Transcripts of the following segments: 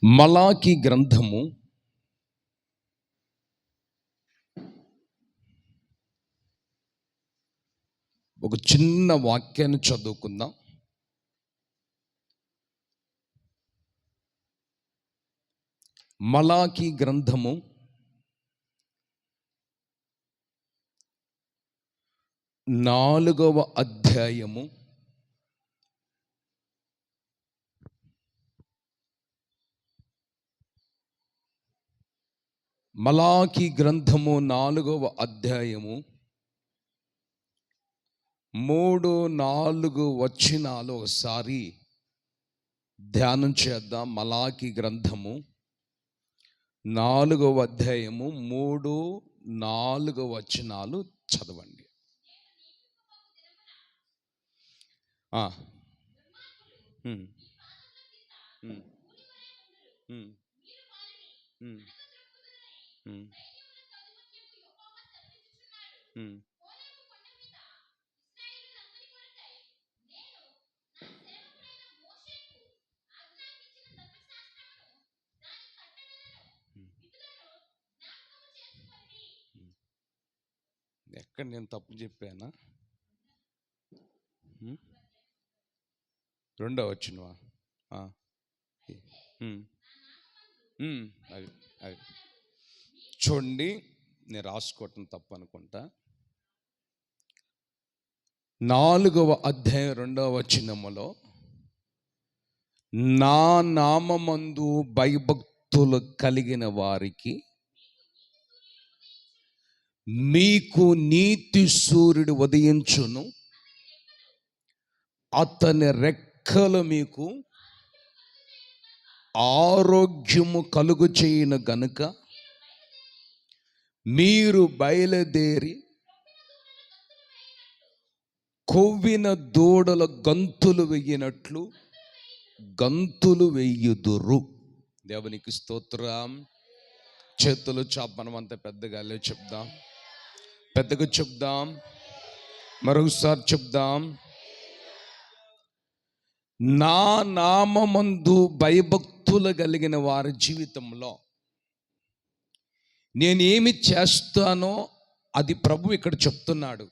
మలాకి గ్రంథము ఒక చిన్న వాక్యాన్ని చదువుకుందాం. మలాకి గ్రంథము 4వ అధ్యాయము 3-4 వచనాలు ఒకసారి ధ్యానం చేద్దాం. మలాకి గ్రంథము 4వ అధ్యాయము 3-4 వచనాలు చదవండి. ఎక్కడ నేను తప్పు చెప్పానా? 2వ వచనమా? అది చూడండి, నేను రాసుకోవటం తప్పు అనుకుంటా. 4వ అధ్యాయం 2వ వచనములో, నా నామమందు భయభక్తులు కలిగిన వారికి మీకు నీతి సూర్యుడు ఉదయించును, అతని రెక్కలు మీకు ఆరోగ్యము కలుగు చేయను గనుక మీరు బయలుదేరి కొవ్విన దూడల గంతులు వెయ్యినట్లు గంతులు వెయ్యుదురు. దేవునికి స్తోత్రం. చేతులు చాప, మనమంతా పెద్దగా చెప్దాం, పెద్దగా చెప్దాం, మరొకసారి చెప్దాం. నా నామమందు భయభక్తులు కలిగిన వారి జీవితంలో నేనేమి చేస్తానో అది ప్రభు ఇక్కడ చెప్తున్నాడు.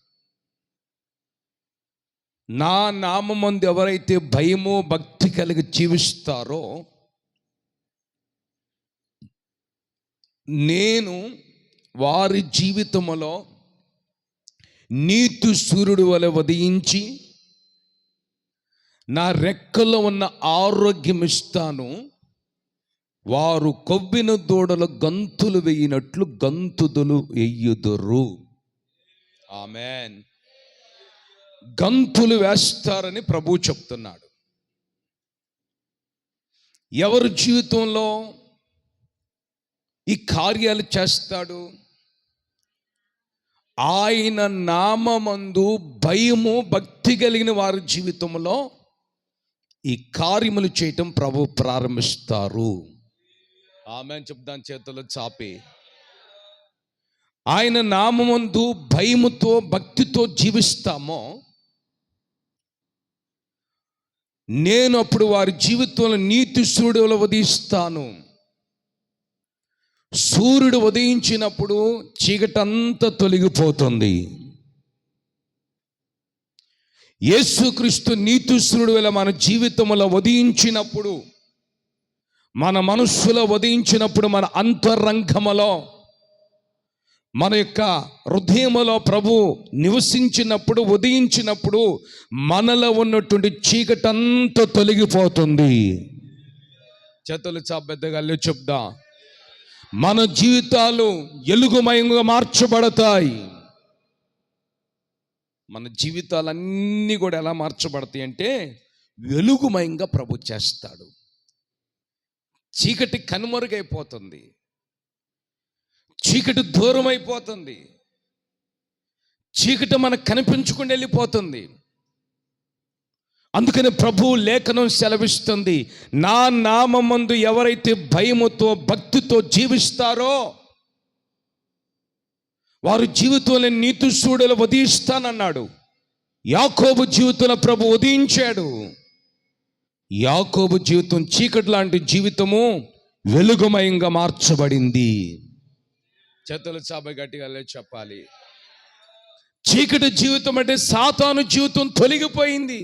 నా నామమందు ఎవరైతే భయము భక్తి కలిగి జీవిస్తారో నేను వారి జీవితంలో నీతి సూర్యుడు వలె ఉదయించి నా రెక్కలో ఉన్న ఆరోగ్యం ఇస్తాను. వారు కొవ్విన దూడలు గంతులు వేయినట్లు గంతులు వెయ్యుదురు. ఆమెన్. గంతులు వేస్తారని ప్రభు చెప్తున్నాడు. ఎవరి జీవితంలో ఈ కార్యాలు చేస్తాడు? ఆయన నామమందు భయము భక్తి కలిగిన వారి జీవితంలో ఈ కార్యములు చేయటం ప్రభు ప్రారంభిస్తారు. ఆమేన్ చెప్దాం, చేతులు చాపి. ఆయన నామమందు భయముతో భక్తితో జీవిస్తామో నేను అప్పుడు వారి జీవితంలో నీతి సూర్యుడు ఉదయిస్తాను. సూర్యుడు ఉదయించినప్పుడు చీకటంతా తొలగిపోతుంది. యేసుక్రీస్తు నీతి సూర్యుడు వలె మన జీవితంలో ఉదయించినప్పుడు, మన మనస్సులో ఉదయించినప్పుడు, మన అంతరంగములో, మన యొక్క హృదయములో ప్రభు నివసించినప్పుడు, ఉదయించినప్పుడు మనలో ఉన్నటువంటి చీకటంతా తొలగిపోతుంది. చేతులు చాపెద్దగా చెప్దాం. మన జీవితాలు వెలుగుమయంగా మార్చబడతాయి. మన జీవితాలన్నీ కూడా ఎలా మార్చబడతాయి అంటే వెలుగుమయంగా ప్రభు చేస్తాడు. చీకటి కనుమరుగైపోతుంది, చీకటి దూరం అయిపోతుంది, చీకటి మనకు కనిపించకుండా వెళ్ళిపోతుంది. అందుకని ప్రభు లేఖనం సెలవిస్తుంది, నా నామమందు ఎవరైతే భయముతో భక్తితో జీవిస్తారో వారి జీవితంలో నీతి సూర్యుడు ఉదయిస్తానన్నాడు. యాకోబు జీవితంలో ప్రభు ఉదయించాడు. యాకోబు జీవితం చీకటి లాంటి జీవితము వెలుగుమయంగా మార్చబడింది. చేతుల చాప గట్టిగా చెప్పాలి. చీకటి జీవితం అంటే సాతాను జీవితం తొలగిపోయింది.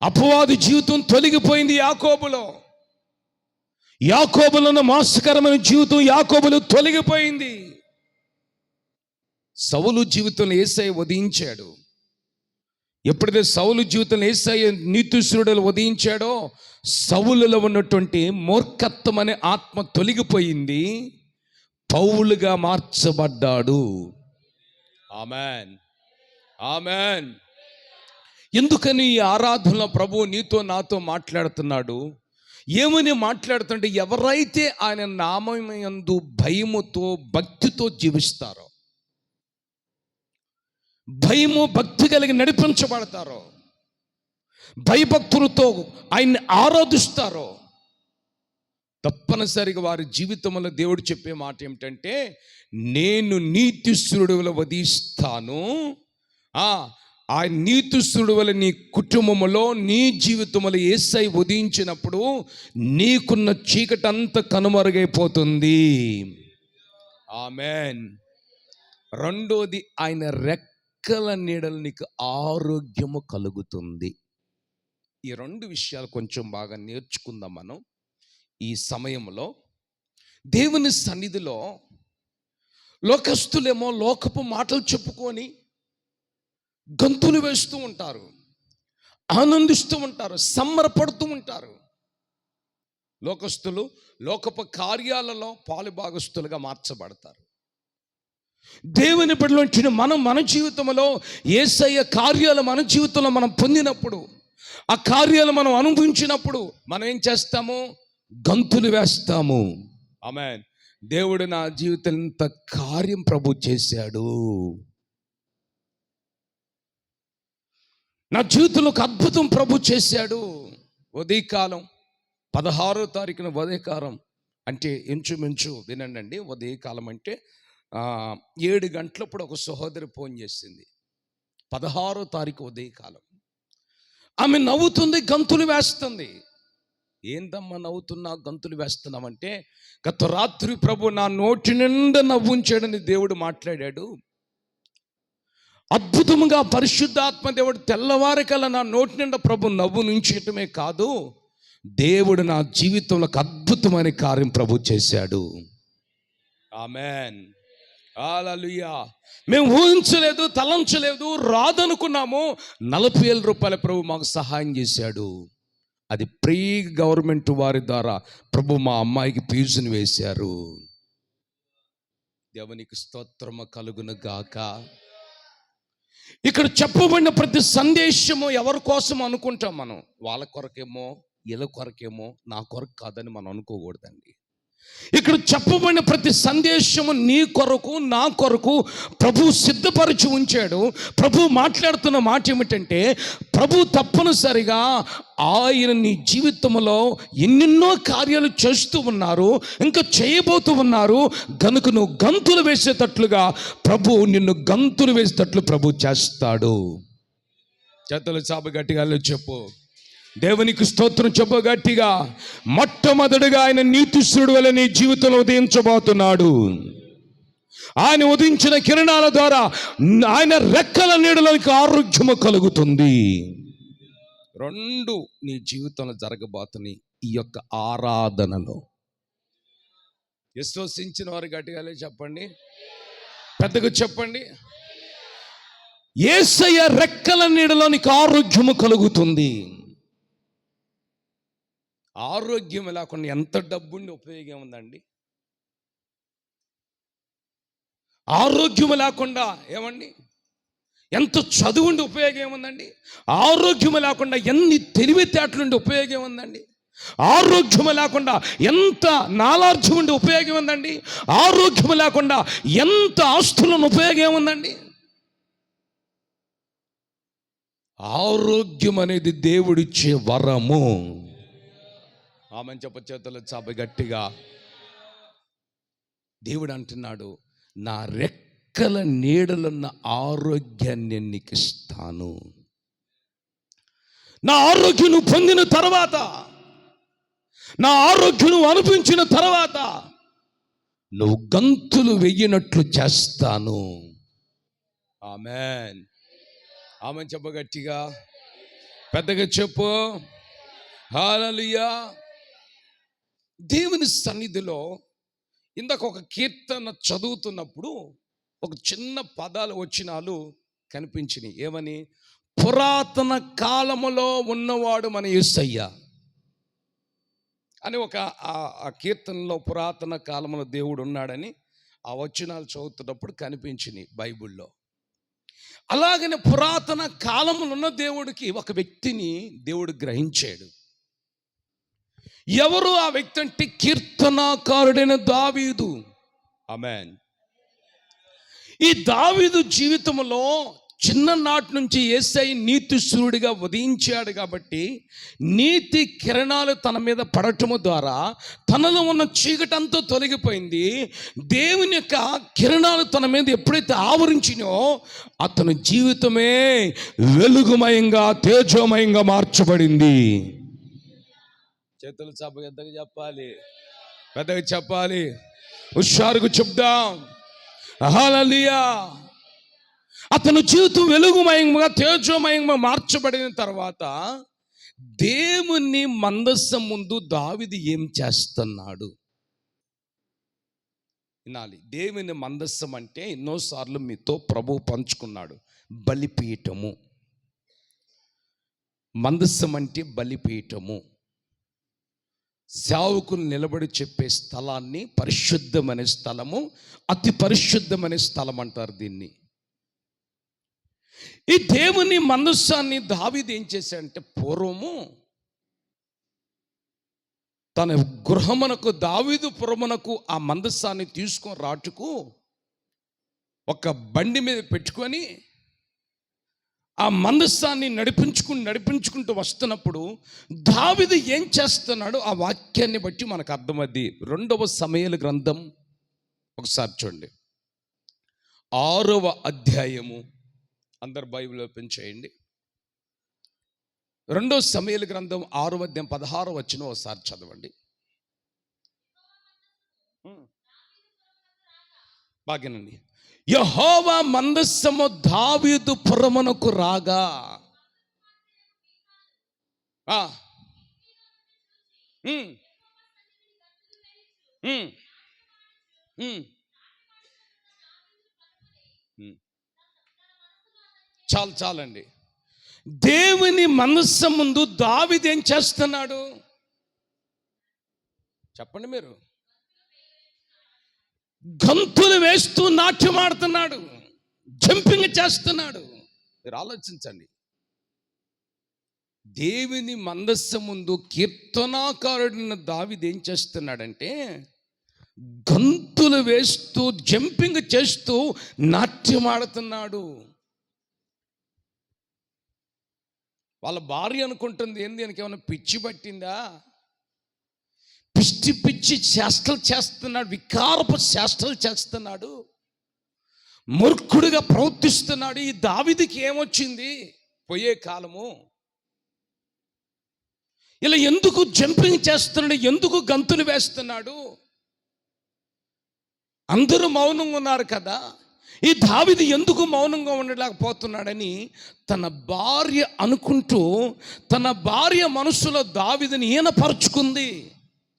అపవాది జీవితం తొలగిపోయింది. యాకోబులో మోసకరమైన జీవితం యాకోబులో తొలగిపోయింది. సౌలు జీవితంలో యేసయ్య ఉదయించాడు. ఎప్పుడైతే సౌలు జీవితంలో యేసయ్య నీతిశూరుడు ఉదయించాడో సౌలులో ఉన్నటువంటి మూర్ఖత్వం అనే ఆత్మ తొలగిపోయింది. పౌలుగా మార్చబడ్డాడు. Amen, amen. ఎందుకని ఈ ఆరాధనలో ప్రభువు నీతో నాతో మాట్లాడుతున్నాడు? ఏమని మాట్లాడుతుంటే, ఎవరైతే ఆయన నామయందు భయముతో భక్తితో జీవిస్తారో, భయము భక్తి కలిగి నడిపించబడతారో, భయభక్తులతో ఆయన్ని ఆరాధిస్తారో, తప్పనిసరిగా వారి జీవితంలో దేవుడు చెప్పే మాట ఏమిటంటే, నేను నీతిశూరుడుల వధిస్తాను. ఆ నీతిశూరుడు వల్ల నీ కుటుంబంలో నీ జీవితంలో యేసయ్య ఉదయించినప్పుడు నీకున్న చీకటి అంతా కనుమరుగైపోతుంది. ఆమెన్. రెండోది, ఆయన రెక్కల నీడలు నీకు ఆరోగ్యము కలుగుతుంది. ఈ రెండు విషయాలు కొంచెం బాగా నేర్చుకుందాం మనం ఈ సమయంలో. దేవుని సన్నిధిలో లోకస్తులేమో లోకపు మాటలు చెప్పుకొని గంతులు వేస్తూ ఉంటారు, ఆనందిస్తూ ఉంటారు, సంబరపడుతూ ఉంటారు. లోకస్తులు లోకపు కార్యాలలో పాలుభాగస్తులుగా మార్చబడతారు. దేవుని బిడ్డలు మన జీవితంలో యేసయ్య కార్యాలు మన జీవితంలో మనం పొందినప్పుడు, ఆ కార్యాలు మనం అనుభవించినప్పుడు మనం ఏం చేస్తాము? గంతులు వేస్తాము. ఆమేన్. దేవుడు నా జీవితం ఇంత కార్యం ప్రభు చేశాడు, నా జీవితంలో ఒక అద్భుతం ప్రభు చేశాడు. ఉదయకాలం 16వ తారీఖున ఉదయకాలం అంటే ఇంచుమించు వినండి, ఉదయకాలం అంటే 7 గంటలప్పుడు ఒక సహోదరి ఫోన్ చేసింది. 16వ తారీఖు ఉదయకాలం. ఆమె నవ్వుతుంది, గంతులు వేస్తుంది. ఏందమ్మా నవ్వుతున్నా, గంతులు వేస్తున్నామంటే, గత రాత్రి ప్రభు నా నోటి నిండా నవ్వుంచాడని దేవుడు మాట్లాడాడు. అద్భుతముగా పరిశుద్ధాత్మ దేవుడు తెల్లవారికల్లా నా నోటి నిండా ప్రభు నవ్వు నుంచటమే కాదు, దేవుడు నా జీవితంలో ఒక అద్భుతమైన కార్యం ప్రభు చేశాడు. ఆమెన్, హల్లెలూయా. మేము ఊహించలేదు, తలంచలేదు, రాదనుకున్నాము. 40,000 రూపాయల ప్రభు మాకు సహాయం చేశాడు. అది ప్రీ గవర్నమెంట్ వారి ద్వారా ప్రభు మా అమ్మాయికి ఫీజును వేశారు. దేవునికి స్తోత్రము కలుగును గాక. ఇక్కడ చెప్పబడిన ప్రతి సందేశము ఎవరి కోసం అనుకుంటాం మనం? వాళ్ళ కొరకేమో, వీళ్ళ కొరకేమో, నా కొరకు కాదని మనం అనుకోకూడదండి. ఇక్కడ చెప్పబడిన ప్రతి సందేశము నీ కొరకు, నా కొరకు ప్రభు సిద్ధపరిచి ఉంచాడు. ప్రభు మాట్లాడుతున్న మాట ఏమిటంటే, ప్రభు తప్పనిసరిగా ఆయన నీ జీవితంలో ఎన్నెన్నో కార్యాలు చేస్తూ ఉన్నారు, ఇంకా చేయబోతూ ఉన్నారు. గనుక నువ్వు గంతులు వేసేటట్లుగా ప్రభు నిన్ను గంతులు వేసేటట్లు ప్రభు చేస్తాడు. చేతులు చాప గట్టిగా చెప్పు, దేవునికి స్తోత్రం చెప్పు గట్టిగా. మొట్టమొదటిగా ఆయన నీతిశూరుడు వల్ల నీ జీవితంలో ఉదయించబోతున్నాడు. ఆయన ఉదయించిన కిరణాల ద్వారా ఆయన రెక్కల నీడలోకి ఆరోగ్యము కలుగుతుంది. 2 నీ జీవితంలో జరగబోతున్నాయి ఈ యొక్క ఆరాధనలో. విశ్వసించిన వారు గట్టిగా చెప్పండి, పెద్దగా చెప్పండి. యేసయ్య రెక్కల నీడలోనికి ఆరోగ్యము కలుగుతుంది. ఆరోగ్యం లేకుండా ఎంత డబ్బుండి ఉపయోగం ఉందండి? ఆరోగ్యం లేకుండా ఏమండి ఎంత చదువుండి ఉపయోగం ఏముందండి? ఆరోగ్యం లేకుండా ఎన్ని తెలివితేటలుండి ఉపయోగం ఉందండి? ఆరోగ్యం లేకుండా ఎంత నాలెడ్జ్ ఉండి ఉపయోగం ఉందండి? ఆరోగ్యం లేకుండా ఎంత ఆస్తులను ఉపయోగం ఉందండి? ఆరోగ్యం అనేది దేవుడిచ్చే వరము. ఆమెను చెప్ప చేతుల చాప గట్టిగా. దేవుడు అంటున్నాడు, నా రెక్కల నీడలున్న ఆరోగ్యాన్ని నీకు ఇస్తాను. నా ఆరోగ్యం నువ్వు పొందిన తర్వాత నా ఆరోగ్యం నువ్వు అనిపించిన తర్వాత నువ్వు గంతులు వెయ్యినట్లు చేస్తాను. ఆమెన్. ఆమెన్ చెప్ప గట్టిగా, పెద్దగా చెప్పు. హల్లెలూయా. దేవుని సన్నిధిలో ఇందాక ఒక కీర్తన చదువుతున్నప్పుడు ఒక చిన్న పదాలు వచనాలు కనిపించినాయి. ఏమని? పురాతన కాలములో ఉన్నవాడు మన యేసయ్య అని ఒక ఆ కీర్తనలో పురాతన కాలంలో దేవుడు ఉన్నాడని ఆ వచనాలు చదువుతున్నప్పుడు కనిపించినాయి బైబిల్లో. అలాగనే పురాతన కాలంలో ఉన్న దేవుడికి ఒక వ్యక్తిని దేవుడు గ్రహించాడు. ఎవరు ఆ వ్యక్తి అంటే కీర్తనాకారుడైన దావీదు. ఆమేన్. ఈ దావీదు జీవితంలో చిన్ననాటి నుంచి యేసయ్య నీతిశూరుడిగా ఉదయించాడు కాబట్టి నీతి కిరణాలు తన మీద పడటము ద్వారా తనలో ఉన్న చీకటంతా తొలగిపోయింది. దేవుని యొక్క కిరణాలు తన మీద ఎప్పుడైతే ఆవరించినో అతని జీవితమే వెలుగుమయంగా తేజోమయంగా మార్చబడింది. చేతులు చాప పెద్దగా చెప్పాలి, పెద్దగా చెప్పాలి, హుషారుగా చెప్దాం. హల్లెలూయా. అతను జీవితం వెలుగుమయంగా తేజోమయంగా మార్చబడిన తర్వాత దేవుని మందస్సం ముందు దావీదు ఏం చేస్తున్నాడు వినాలి. దేవుని మందస్సం అంటే ఎన్నోసార్లు మీతో ప్రభువు పంచుకున్నాడు. బలిపీఠము. మందస్సం అంటే బలిపీఠము. సేవకులు నిలబడి చెప్పే స్థలాన్ని పరిశుద్ధమనే స్థలము, అతి పరిశుద్ధమనే స్థలం అంటారు దీన్ని. ఈ దేవుని మందస్సాన్ని దావీదు ఏం చేశాడంటే పూర్వము తన గృహమునకు, దావీదు పురమునకు ఆ మందస్సాన్ని తీసుకొని రాటుకు ఒక బండి మీద పెట్టుకొని ఆ మందస్సాన్ని నడిపించుకుంటూ వస్తున్నప్పుడు దావీదు ఏం చేస్తున్నాడు ఆ వాక్యాన్ని బట్టి మనకు అర్థమవుద్ది. 2వ సమూయేలు గ్రంథం ఒకసారి చూడండి, 6వ అధ్యాయము. అందరు బైబిల్ ఓపెన్ చేయండి. 2వ సమూయేలు గ్రంథం 6వ అధ్యాయం 16వ వచనం ఒకసారి చదవండి. బాగేనండి. యెహోవా మందస్సము దావీదు పురమునకు రాగా చాలండి. దేవుని మనస్సు ముందు దావీదు ఏం చేస్తున్నాడు చెప్పండి మీరు? గంతులు వేస్తూ నాట్యం ఆడుతున్నాడు, జంపింగ్ చేస్తున్నాడు. మీరు ఆలోచించండి. దేవుని మందస్సు ముందు కీర్తనాకారుడిన దావీదు ఏం చేస్తున్నాడంటే గంతులు వేస్తూ జంపింగ్ చేస్తూ నాట్యం ఆడుతున్నాడు. వాళ్ళ భార్య అనుకుంటుంది, ఏంది ఆయనకి ఏమైనా పిచ్చి పట్టిందా, పిచ్చి చేష్టలు చేస్తున్నాడు, వికారపు చేష్టలు చేస్తున్నాడు, మూర్ఖుడిగా ప్రవర్తిస్తున్నాడు. ఈ దావీదుకి ఏమొచ్చింది? పోయే కాలము. ఇలా ఎందుకు జంపింగ్ చేస్తున్నాడు, ఎందుకు గంతులు వేస్తున్నాడు? అందరూ మౌనంగా ఉన్నారు కదా, ఈ దావీదు ఎందుకు మౌనంగా ఉండలేకపోతున్నాడని తన భార్య అనుకుంటూ తన భార్య మనసులో దావీదుని ఈనపరుచుకుంది.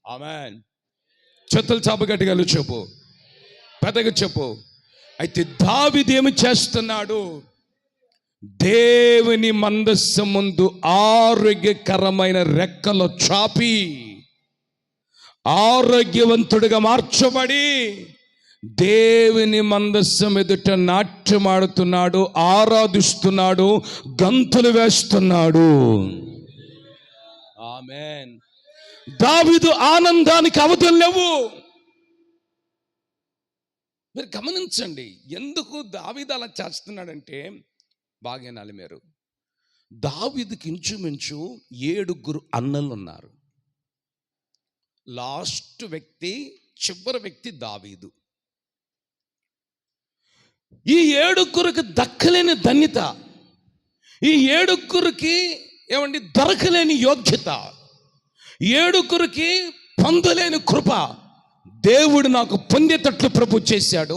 ఆమేన్. చేతులు చాప గట్టిగా చెప్పు, పెద్దగా చెప్పు. అయితే దావీదు ఏమి చేస్తున్నాడు? దేవుని మందస్సు ముందు ఆరోగ్యకరమైన రెక్కలు చాపి ఆరోగ్యవంతుడిగా మార్చబడి దేవుని మందస్సం ఎదుట నాట్యమాడుతున్నాడు, ఆరాధిస్తున్నాడు, గంతులు వేస్తున్నాడు. ఆమేన్. దావీదు ఆనందానికి అవధులు లేవు. మీరు గమనించండి, ఎందుకు దావీదు అలా చేస్తున్నాడంటే బాగేనాలి మీరు. దావీదుకి ఇంచుమించు 7 అన్నలు ఉన్నారు. లాస్ట్ వ్యక్తి, చివరి వ్యక్తి దావీదు. ఈ 7 దక్కలేని ధన్యత, ఈ 7 ఏమండి దొరకలేని యోగ్యత, ఏడుగురికి పొందలేని కృప దేవుడు నాకు పొందేటట్లు ప్రభు చేశాడు,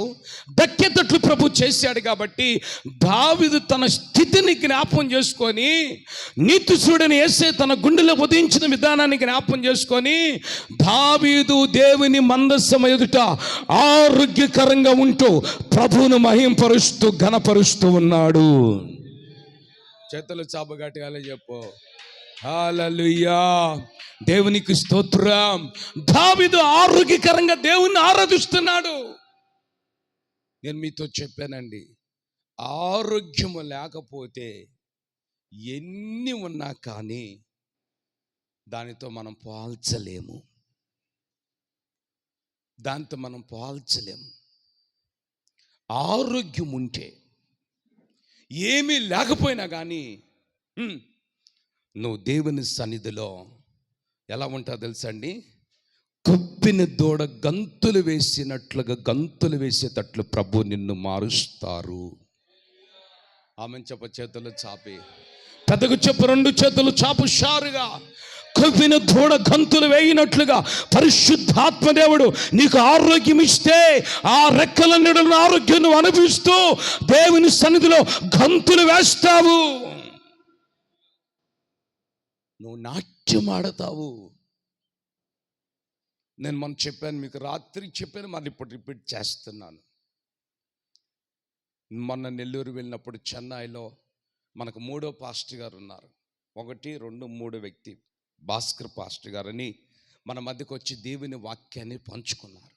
దక్కేటట్లు ప్రభు చేశాడు. కాబట్టి దావీదు తన స్థితిని జ్ఞాపం చేసుకొని, నీతిశూరుడైన యేసే తన గుండెలో ఉదయించిన విధానాన్ని జ్ఞాపం చేసుకొని, దావీదు దేవుని మందస్సం ఎదుట ఆరోగ్యకరంగా ఉంటూ ప్రభువును మహింపరుస్తూ ఘనపరుస్తూ ఉన్నాడు. చేతులు చాపగట్టి అలా చెప్పు, హల్లెలూయా, దేవునికి స్తోత్రం. దావీదు ఆరోగ్యకరంగా దేవుణ్ణి ఆరాధిస్తున్నాడు. నేను మీతో చెప్పానండి, ఆరోగ్యము లేకపోతే ఎన్ని ఉన్నా కానీ దానితో మనం పోల్చలేము, దాంతో మనం పోల్చలేము. ఆరోగ్యం ఉంటే ఏమీ లేకపోయినా కానీ నువ్వు దేవుని సన్నిధిలో ఎలా ఉంటావు తెలుసా అండి? కొప్పిన దూడ గంతులు వేసినట్లుగా గంతులు వేసేటట్లు ప్రభు నిన్ను మారుస్తారు. ఆమె చెప్ప చేతులు చాపి, పెద్దకు చెప్పు, రెండు చేతులు చాపు షారుగా. కొవ్విన దూడ గంతులు వేయినట్లుగా పరిశుద్ధాత్మ దేవుడు నీకు ఆరోగ్యం ఇస్తే ఆ రెక్కల నీడలను ఆరోగ్యం నువ్వు అనుభవిస్తూ దేవుని సన్నిధిలో గంతులు వేస్తావు. నువ్వు నాట్యం ఆడతావు. నేను మొన్న చెప్పాను, మీకు రాత్రి చెప్పాను, మళ్ళీ ఇప్పుడు రిపీట్ చేస్తున్నాను. మొన్న నెల్లూరు వెళ్ళినప్పుడు చెన్నైలో మనకు 3వ పాస్టర్ గారు ఉన్నారు. 1, 2, 3 వ్యక్తి భాస్కర్ పాస్టర్ గారని మన మధ్యకు వచ్చి దేవుని వాక్యాన్ని పంచుకున్నారు.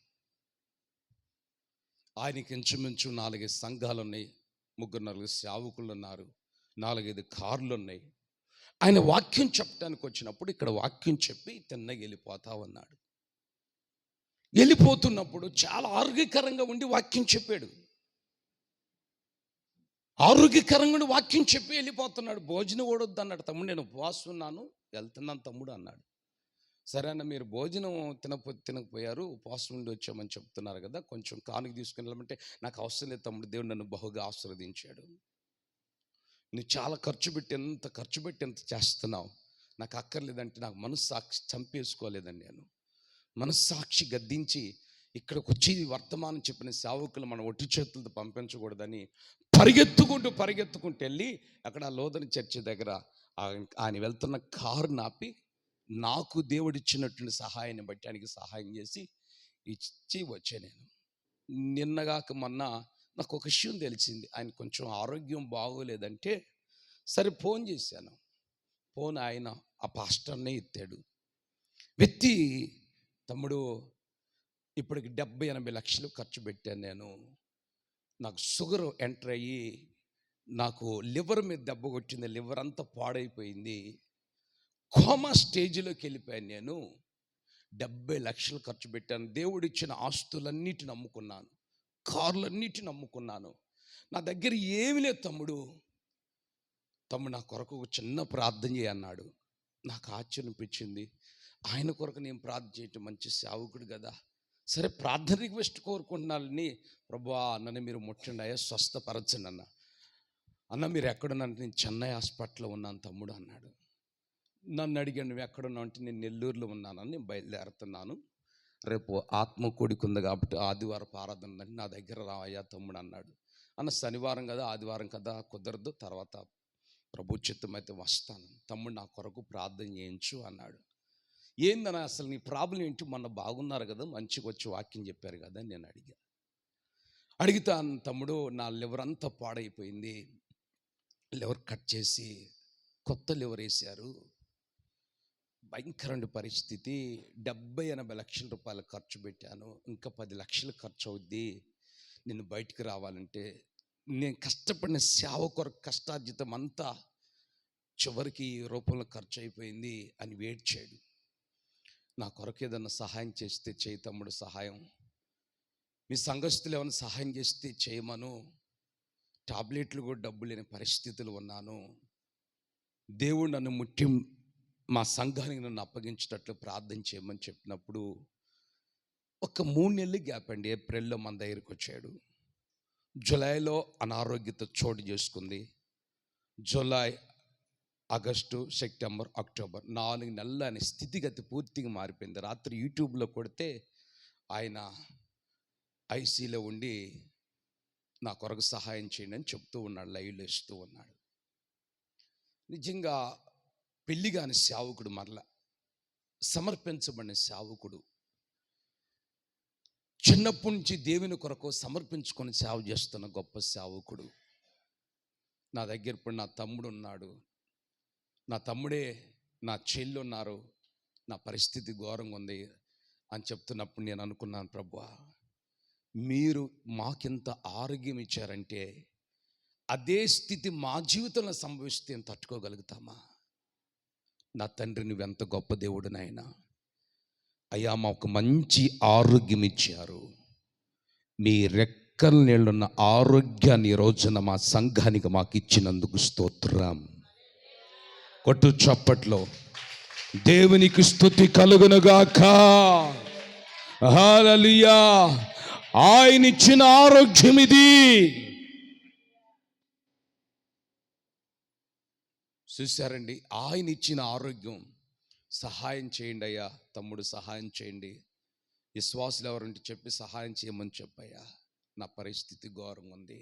ఆయనకి ఇంచుమించు 4 సంఘాలు ఉన్నాయి, 3-4 సేవకులు ఉన్నారు, 4-5 కార్లు ఉన్నాయి. ఆయన వాక్యం చెప్పడానికి వచ్చినప్పుడు ఇక్కడ వాక్యం చెప్పి తిన్నగా వెళ్ళిపోతా ఉన్నాడు. వెళ్ళిపోతున్నప్పుడు చాలా ఆరోగ్యకరంగా ఉండి వాక్యం చెప్పాడు. ఆరోగ్యకరంగా ఉండి వాక్యం చెప్పి వెళ్ళిపోతున్నాడు. భోజనం ఓడొద్దు అన్నాడు. తమ్ముడు, నేను ఉపవాసం ఉన్నాను, వెళ్తున్నాను తమ్ముడు అన్నాడు. సరే అన్న, మీరు భోజనం తినకపోయారు, ఉపవాసం ఉండి వచ్చామని చెప్తున్నారు కదా, కొంచెం కానుక తీసుకుని వెళ్ళమంటే, నాకు అవసరం లేదు తమ్ముడు, దేవుడు నన్ను బహుగా ఆశీర్వదించాడు. నువ్వు చాలా ఖర్చు పెట్టి ఎంత చేస్తున్నావు, నాకు అక్కర్లేదంటే నాకు మనస్సాక్షి చంపేసుకోలేదండి. నేను మనస్సాక్షి గద్దించి ఇక్కడికి వచ్చి వర్తమానం చెప్పిన సేవకులు మనం ఒట్టి చేతులతో పంపించకూడదని పరిగెత్తుకుంటూ వెళ్ళి అక్కడ లోదన చర్చి దగ్గర ఆయన వెళ్తున్న కారు నాపి నాకు దేవుడిచ్చినటువంటి సహాయాన్ని బట్టి ఆయనకి సహాయం చేసి ఇచ్చి వచ్చే. నేను నిన్నగాక మొన్న నాకు ఒక విషయం తెలిసింది. ఆయన కొంచెం ఆరోగ్యం బాగోలేదంటే సరే ఫోన్ చేశాను. ఫోన్ ఆయన ఆ పాస్టర్నే ఎత్తాడు. వ్యక్తి, తమ్ముడు ఇప్పటికి 70-80 లక్షలు ఖర్చు పెట్టాను నేను, నాకు షుగర్ ఎంటర్ అయ్యి నాకు లివర్ మీద దెబ్బ కొట్టింది, లివర్ అంతా పాడైపోయింది, కోమా స్టేజ్లోకి వెళ్ళిపోయాను. నేను 70 లక్షలు ఖర్చు పెట్టాను, దేవుడిచ్చిన ఆస్తులన్నిటిని అమ్ముకున్నాను, కార్లన్నిటిని అమ్ముకున్నాను, నా దగ్గర ఏమి లేదు తమ్ముడు నా కొరకు ఒక చిన్న ప్రార్థన చేయన్నాడు. నాకు ఆశ్చర్యం అనిపించింది. ఆయన కొరకు నేను ప్రార్థన చేయటం మంచి సేవకుడు కదా, సరే ప్రార్థన రిక్వెస్ట్ కోరుకుంటున్నానని, ప్రభువా నన్ను మీరు ముట్టండి అయ్యా, స్వస్థపరచండి అన్న మీరు ఎక్కడున్నాను? నేను చెన్నై హాస్పిటల్లో ఉన్నాను తమ్ముడు అన్నాడు. నన్ను అడిగాను, నువ్వు ఎక్కడున్నావు అంటే, నేను నెల్లూరులో ఉన్నానని, నేను బయలుదేరుతున్నాను, రేపు ఆత్మకూడికి ఉంది కాబట్టి ఆదివారం ఆరాధన ఉందని నా దగ్గర రావయ్యా తమ్ముడు అన్నాడు. అన్న శనివారం కదా, ఆదివారం కదా కుదరదు, తర్వాత ప్రభు చిత్తం అయితే వస్తాను, తమ్ముడు నా కొరకు ప్రార్థన చేయించు అన్నాడు. ఏందన్నా అసలు నీ ప్రాబ్లం ఏంటి, మొన్న బాగున్నారు కదా, మంచిగా వచ్చి వాక్యం చెప్పారు కదా నేను అడిగితాను. తమ్ముడు నా లివర్ అంతా పాడైపోయింది, లివర్ కట్ చేసి కొత్త లివర్ వేశారు, భయంకరమైన పరిస్థితి, 70-80 లక్షల రూపాయలు ఖర్చు పెట్టాను, ఇంకా 10 లక్షలు ఖర్చు అవుద్ది, నేను బయటికి రావాలంటే నేను కష్టపడిన సేవ కొరకు కష్టార్జితం అంతా చివరికి రూపంలో ఖర్చు అయిపోయింది అని వేడ్చాడు. నా కొరకు ఏదన్నా సహాయం చేస్తే చేయి తమ్ముడు, సహాయం మీ సంఘస్థులు ఏమైనా సహాయం చేస్తే చేయమను, టాబ్లెట్లు కూడా డబ్బు లేని పరిస్థితులు ఉన్నాను, దేవుడు నన్ను ముట్టి మా సంఘానికి నన్ను అప్పగించేటట్లు ప్రార్థన చేయమని చెప్పినప్పుడు ఒక 3 నెలలు గ్యాప్ అండి. ఏప్రిల్లో మన దగ్గరికి వచ్చాడు. జూలైలో అనారోగ్యత చోటు చేసుకుంది. జూలై, ఆగస్టు, సెప్టెంబర్, అక్టోబర్ 4 నెలలు ఆయన స్థితిగతి పూర్తిగా మారిపోయింది. రాత్రి యూట్యూబ్లో కొడితే ఆయన ఐసీలో ఉండి నా కొరకు సహాయం చేయండి అని చెప్తూ ఉన్నాడు, లైవ్లో ఇస్తూ ఉన్నాడు. నిజంగా పెళ్ళిగాని సేవకుడు, మరలా సమర్పించబడిన సేవకుడు, చిన్నప్పటి నుంచి దేవుని కొరకు సమర్పించుకొని సేవ చేస్తున్న గొప్ప సేవకుడు. నా దగ్గర ఇప్పుడు నా తమ్ముడు ఉన్నాడు, నా తమ్ముడే నా చెల్లి ఉన్నారు, నా పరిస్థితి ఘోరంగా ఉంది అని చెప్తున్నప్పుడు నేను అనుకున్నాను, ప్రభువా మీరు మాకింత ఆరోగ్యం ఇచ్చారంటే అదే స్థితి మా జీవితంలో సంభవిస్తే తట్టుకోగలుగుతామా? నా తండ్రి నువ్వెంత గొప్ప దేవుడు నాయనా. అయ్యా మాకు మంచి ఆరోగ్యం ఇచ్చారు, మీ రెక్కల నీళ్ళున్న ఆరోగ్యాన్ని ఈ రోజున మా సంఘానికి మాకు ఇచ్చినందుకు స్తోత్రం. కొట్టు చప్పట్లో దేవునికి స్తుతి కలుగునుగాక. హల్లెలూయా. ఆయన ఇచ్చిన ఆరోగ్యం ఇది. చూశారండి, ఆయన ఇచ్చిన ఆరోగ్యం. సహాయం చేయండి అయ్యా తమ్ముడు, సహాయం చేయండి, విశ్వాసులు ఎవరంటే చెప్పి సహాయం చేయమని చెప్పయ్యా, నా పరిస్థితి ఘోరంగా ఉంది.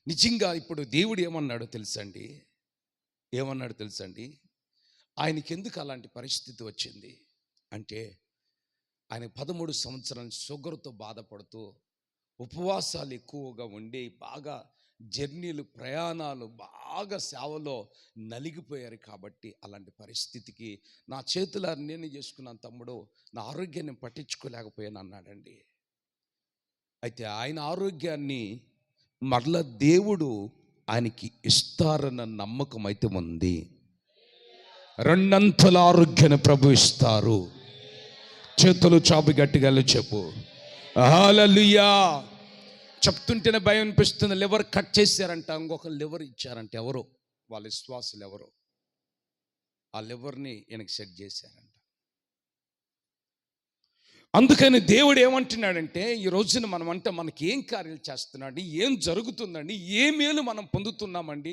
నిజంగా ఇప్పుడు దేవుడు ఏమన్నాడో తెలుసండి, ఆయనకి ఎందుకు అలాంటి పరిస్థితి వచ్చింది అంటే, ఆయన 13 సంవత్సరాలు షుగర్తో బాధపడుతూ ఉపవాసాలు ఎక్కువగా ఉండి బాగా జర్నీలు, ప్రయాణాలు, బాగా సేవలో నలిగిపోయారు. కాబట్టి అలాంటి పరిస్థితికి నా చేతుల నేను చేసుకున్నాను తమ్ముడు, నా ఆరోగ్యాన్ని పట్టించుకోలేకపోయాను అన్నాడండి. అయితే ఆయన ఆరోగ్యాన్ని మరలా దేవుడు ఆయనకి ఇస్తారన్న నమ్మకం అయితే ఉంది. 2 అంతల ఆరోగ్యాన్ని ప్రభు ఇస్తారు. చేతులు చాపి గట్టిగా చెప్పు హల్లెలూయా. చెప్తుంటేనే భయం అనిపిస్తుంది. లివర్ కట్ చేశారంట, ఇంకొక లివర్ ఇచ్చారంట. ఎవరో వాళ్ళ విశ్వాసులు ఎవరో ఆ లివర్ని ఈయనకి సెట్ చేశారంట. అందుకని దేవుడు ఏమంటున్నాడంటే, ఈ రోజున మనం అంటే మనకి ఏం కార్యాలు చేస్తున్నాడు, ఏం జరుగుతుందండి, ఏ మేలు మనం పొందుతున్నామండి,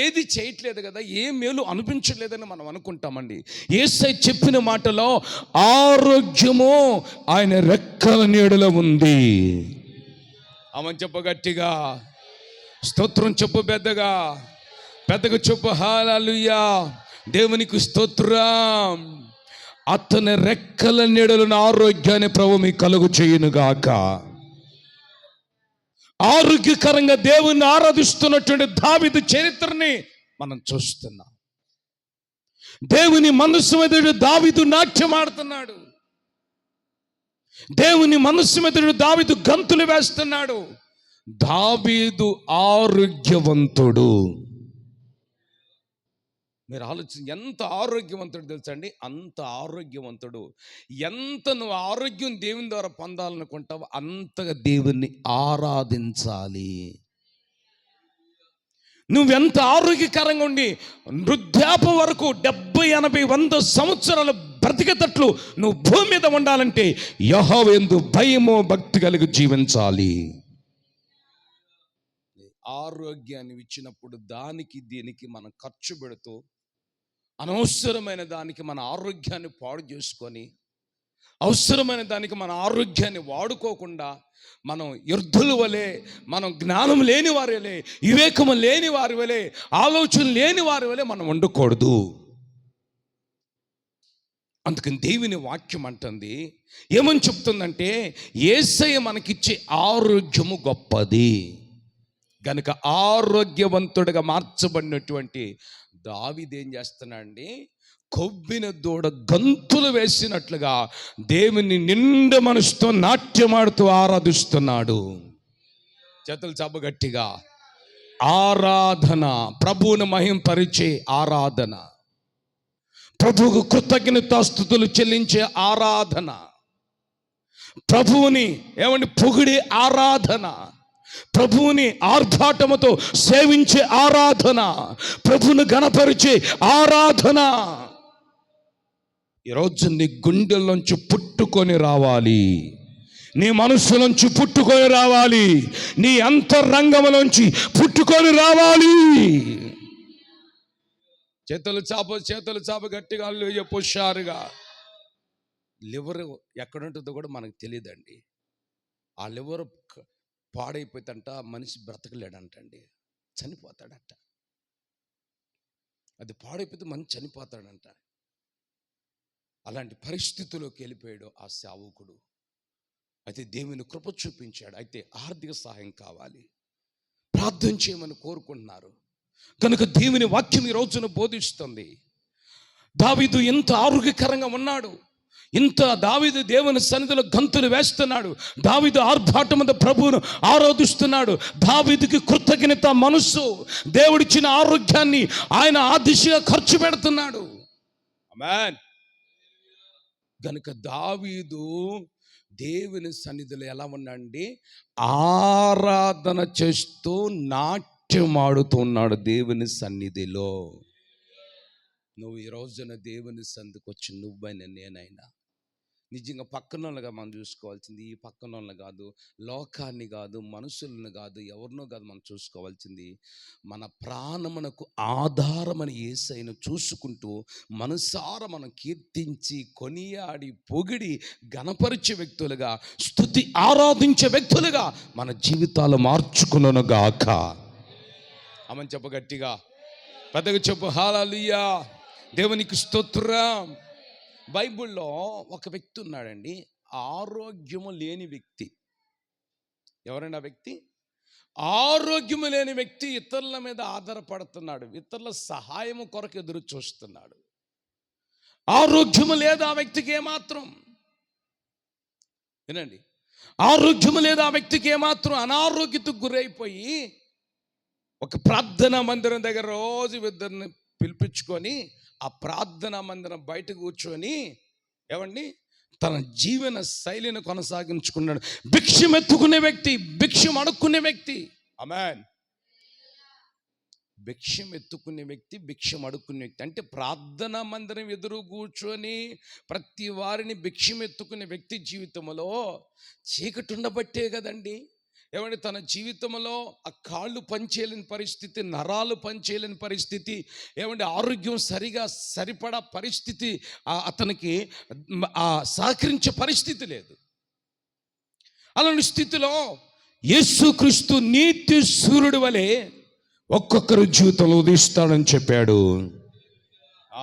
ఏది చేయట్లేదు కదా, ఏ మేలు అనిపించలేదని మనం అనుకుంటామండి. యేసయ్య చెప్పిన మాటలో ఆరోగ్యము ఆయన రెక్కల నీడలో ఉంది. ఆమె చెప్పు గట్టిగా, స్తోత్రం చెప్పు పెద్దగా చెప్పు హల్లెలూయా. దేవునికి స్తోత్రం. అతని రెక్కల నీడలున్న ఆరోగ్యాన్ని ప్రభు మీకు కలుగు చేయునుగాక. ఆరోగ్యకరంగా దేవుని ఆరాధిస్తున్నటువంటి దావీదు చరిత్రని మనం చూస్తున్నాం. దేవుని మనస్సు మీద దావీదు నాట్యం ఆడుతున్నాడు, దేవుని మనస్సు మీద దావీదు గంతులు వేస్తున్నాడు. దావీదు ఆరోగ్యవంతుడు. మీరు ఆలోచించి ఎంత ఆరోగ్యవంతుడు తెలుసండి, అంత ఆరోగ్యవంతుడు. ఎంత నువ్వు ఆరోగ్యం దేవుని ద్వారా పొందాలనుకుంటావో అంతగా దేవుణ్ణి ఆరాధించాలి. నువ్వెంత ఆరోగ్యకరంగా ఉండి వృద్ధాప్య వరకు 70, 80, 100 సంవత్సరాలు బ్రతికేటట్లు నువ్వు భూమి మీద ఉండాలంటే యెహోవా యందు భయము భక్తి కలిగి జీవించాలి. ఆరోగ్యాన్ని ఇచ్చినప్పుడు దానికి దీనికి మనం ఖర్చు పెడుతూ అనవసరమైన దానికి మన ఆరోగ్యాన్ని పాడు చేసుకొని, అవసరమైన దానికి మన ఆరోగ్యాన్ని వాడుకోకుండా మనం యుద్ధుల వలె, మనం జ్ఞానం లేని వారి వలె, వివేకము లేని వారి వలె, ఆలోచన లేని వారి వలె మనం ఉండకూడదు. అందుకని దేవుని వాక్యం అంటుంది, ఏమని చెప్తుందంటే, యేసయ్య మనకిచ్చే ఆరోగ్యము గొప్పది గనుక ఆరోగ్యవంతుడిగా మార్చబడినటువంటి దావీదు ఏం చేస్తున్నాడండి, కొవ్విన దూడ గంతులు వేసినట్లుగా దేవుని నిండు మనసుతో నాట్యమాడుతూ ఆరాధిస్తున్నాడు. చేతులు చాప గట్టిగా. ఆరాధన, ప్రభువును మహింపరిచే ఆరాధన, ప్రభువుకు కృతజ్ఞతాస్తుతులు చెల్లించే ఆరాధన, ప్రభువుని పొగిడే ఆరాధన, ప్రభువుని ఆర్భాటముతో సేవించే ఆరాధన, ప్రభువును గణపరిచే ఆరాధన ఈరోజు నీ గుండెల్లోంచి పుట్టుకొని రావాలి, నీ మనస్సులోంచి పుట్టుకొని రావాలి, నీ అంతరంగంలోంచి పుట్టుకొని రావాలి. చేతులు చాప గట్టిగా హల్లెలూయా హుషారుగా. లివర్ ఎక్కడుంటుందో కూడా మనకు తెలియదండి. ఆ లివర్ పాడైపోతుంట మనిషి బ్రతకలేడంటండి, చనిపోతాడంట. అది పాడైపోతే మనిషి చనిపోతాడంట. అలాంటి పరిస్థితిలోకి వెళ్ళిపోయాడు ఆ సేవకుడు. అయితే దేవుని కృప చూపించాడు. అయితే ఆర్థిక సహాయం కావాలి, ప్రార్థన చేయమని కోరుకుంటున్నారు కనుక దేవుని వాక్యం ఈ రోజున బోధిస్తుంది. దావీదు ఎంత ఆరోగ్యకరంగా ఉన్నాడు, ఇంత దావీదు దేవుని సన్నిధిలో గంతులు వేస్తున్నాడు. దావీదు ఆర్భాటముతో ప్రభువును ఆరాధిస్తున్నాడు. దావీదుకి కృతజ్ఞత మనస్సు, దేవుడిచ్చిన ఆరోగ్యాన్ని ఆయన ఆ దిశగా ఖర్చు పెడుతున్నాడు. ఆమేన్. గనుక దావీదు దేవుని సన్నిధిలో ఎలా ఉన్నాడండి, ఆరాధన చేస్తూ నాట్యమాడుతున్నాడు దేవుని సన్నిధిలో. నువ్వు ఈ రోజున దేవుని సన్నిధికి వచ్చి నువ్వైనా నేనైనా నిజంగా పక్కనోళ్ళగా మనం చూసుకోవాల్సింది ఈ పక్కనోళ్ళని కాదు, లోకాన్ని కాదు, మనుషులను కాదు, ఎవరినో కాదు మనం చూసుకోవాల్సింది మన ప్రాణమునకు ఆధారమని యేసయ్యను చూసుకుంటూ మనసారా మనం కీర్తించి కొనియాడి పొగిడి గణపరిచే వ్యక్తులుగా, స్తుతి ఆరాధించే వ్యక్తులుగా మన జీవితాలు మార్చుకును గాక. ఆమేన్ చెప్పు గట్టిగా, పెద్దగా చెప్పు హల్లెలూయా. దేవునికి స్తోత్రం. బైబిల్లో ఒక వ్యక్తి ఉన్నాడండి, ఆరోగ్యము లేని వ్యక్తి. ఎవరైనా వ్యక్తి ఆరోగ్యము లేని వ్యక్తి ఇతరుల మీద ఆధారపడుతున్నాడు, ఇతరుల సహాయము కొరకు ఎదురు చూస్తున్నాడు. ఆరోగ్యము లేదు ఆ వ్యక్తికి ఏమాత్రం. వినండి, ఆరోగ్యము లేదు ఆ వ్యక్తికి ఏమాత్రం. అనారోగ్యతకు గురైపోయి ఒక ప్రార్థనా మందిరం దగ్గర రోజు ఇద్దరిని పిలిపించుకొని ఆ ప్రార్థనా మందిరం బయట కూర్చొని ఏమండి తన జీవన శైలిని కొనసాగించుకున్నాడు. భిక్షం ఎత్తుకునే వ్యక్తి, భిక్షం అడుక్కునే వ్యక్తి. ఆమేన్. భిక్షం ఎత్తుకునే వ్యక్తి, భిక్షం అడుక్కునే వ్యక్తి అంటే ప్రార్థనా మందిరం ఎదురు కూర్చొని ప్రతి వారిని భిక్షం ఎత్తుకునే వ్యక్తి జీవితంలో చీకటి ఉండబట్టే కదండి. ఏమంటే తన జీవితంలో ఆ కాళ్ళు పనిచేయలేని పరిస్థితి, నరాలు పనిచేయలేని పరిస్థితి, ఏమంటే ఆరోగ్యం సరిపడా పరిస్థితి అతనికి సహకరించే పరిస్థితి లేదు. అలాంటి స్థితిలో యేసుక్రీస్తు నీతి సూర్యుడి వలె ఒక్కొక్కరు జీవితంలో ఉదయిస్తాడని చెప్పాడు.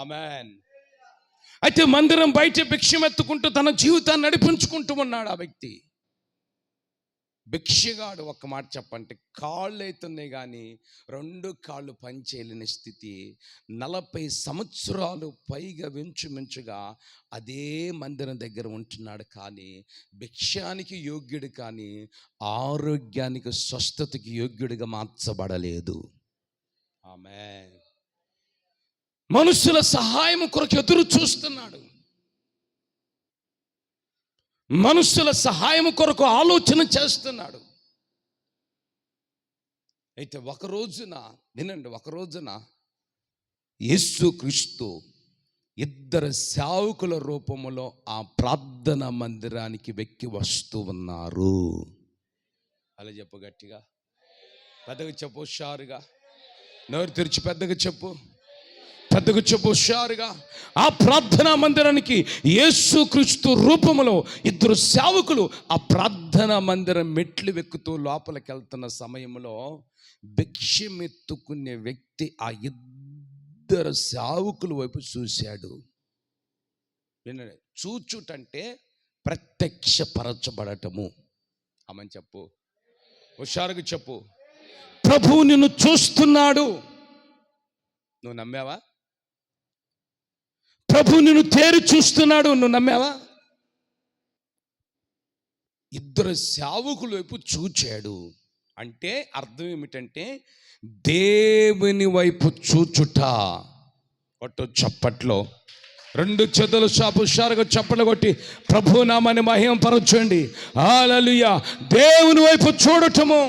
ఆమేన్. అయితే మందిరం బయట భిక్షం ఎత్తుకుంటూ తన జీవితాన్ని నడిపించుకుంటూ ఉన్నాడు ఆ వ్యక్తి. భిక్షగాడు ఒక్క మాట చెప్పంటే కాళ్ళు అవుతున్నాయి కానీ రెండు కాళ్ళు పనిచేయలేని స్థితి. 40 సంవత్సరాలు పైగా మించుగా అదే మందిరం దగ్గర ఉంటున్నాడు. కానీ భిక్షానికి యోగ్యుడు కానీ ఆరోగ్యానికి స్వస్థతకి యోగ్యుడిగా మార్చబడలేదు. ఆమేన్. మనుషుల సహాయం కొరకు ఎదురు చూస్తున్నాడు, మనుషుల సహాయం కొరకు ఆలోచన చేస్తున్నాడు. అయితే ఒక రోజున యేసుక్రీస్తు ఇద్దరు సేవకుల రూపంలో ఆ ప్రార్థనా మందిరానికి వెక్కి వస్తూ ఉన్నారు. అలా చెప్పు గట్టిగా, పెద్దగా చెప్పు హుషారుగా, నోరు తెరిచి పెద్దగా చెప్పు హుషారుగా. ఆ ప్రార్థనా మందిరానికి యేసుక్రీస్తు రూపంలో ఇద్దరు సేవకులు ఆ ప్రార్థనా మందిరం మెట్లు వెక్కుతూ లోపలికి వెళ్తున్న సమయంలో భిక్షమెత్తుకునే వ్యక్తి ఆ ఇద్దరు సేవకుల వైపు చూశాడు. చూచుటంటే ప్రత్యక్షపరచబడటము. ఆమని చెప్పు, హుషారుగా చెప్పు. ప్రభువు నిన్ను చూస్తున్నాడు. నువ్వు నమ్మావా? ప్రభు నిన్ను తేరి చూస్తున్నాడు. నువ్వు నమ్మావా? ఇద్దరు సేవకుల వైపు చూచాడు అంటే అర్థం ఏమిటంటే దేవుని వైపు చూచుట. కొట్టు చప్పట్లో, 2 చేతులు హుషారుగా చప్పట్లు కొట్టి ప్రభు నామాన్ని మహిమపరచండి. హల్లెలూయా. దేవుని వైపు చూడటము.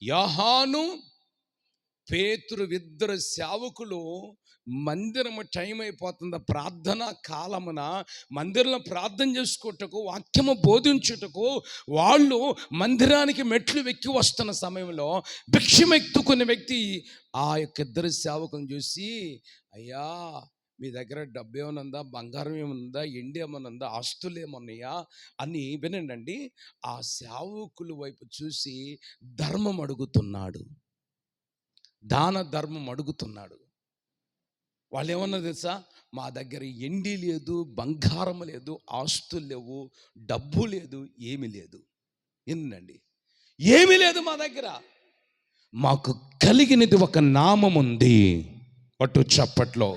యోహాను, పేతురు ఇద్దరు సేవకులు మందిరము టైం అయిపోతుంది, ప్రార్థన కాలమున మందిరంలో ప్రార్థన చేసుకుంటకు, వాక్యము బోధించుటకు వాళ్ళు మందిరానికి మెట్లు వెక్కి వస్తున్న సమయంలో భిక్షమెత్తుకునే వ్యక్తి ఆ యొక్క ఇద్దరు సేవకులను చూసి, అయ్యా మీ దగ్గర డబ్బు ఏమైనా ఉందా, బంగారం ఏమన్నా, ఎండి ఏమన్నా ఉందా, ఆస్తులు ఏమన్నాయా అని వినండి, ఆ సేవకుల వైపు చూసి ధర్మం అడుగుతున్నాడు, దాన ధర్మం అడుగుతున్నాడు. వాళ్ళు ఏమన్నా తెలుసా, మా దగ్గర ఎండి లేదు, బంగారం లేదు, ఆస్తులు లేవు, డబ్బు లేదు, ఏమీ లేదు. ఏంటండి, ఏమీ లేదు మా దగ్గర, మాకు కలిగినది ఒక నామం ఉంది. పట్టు చప్పట్లో,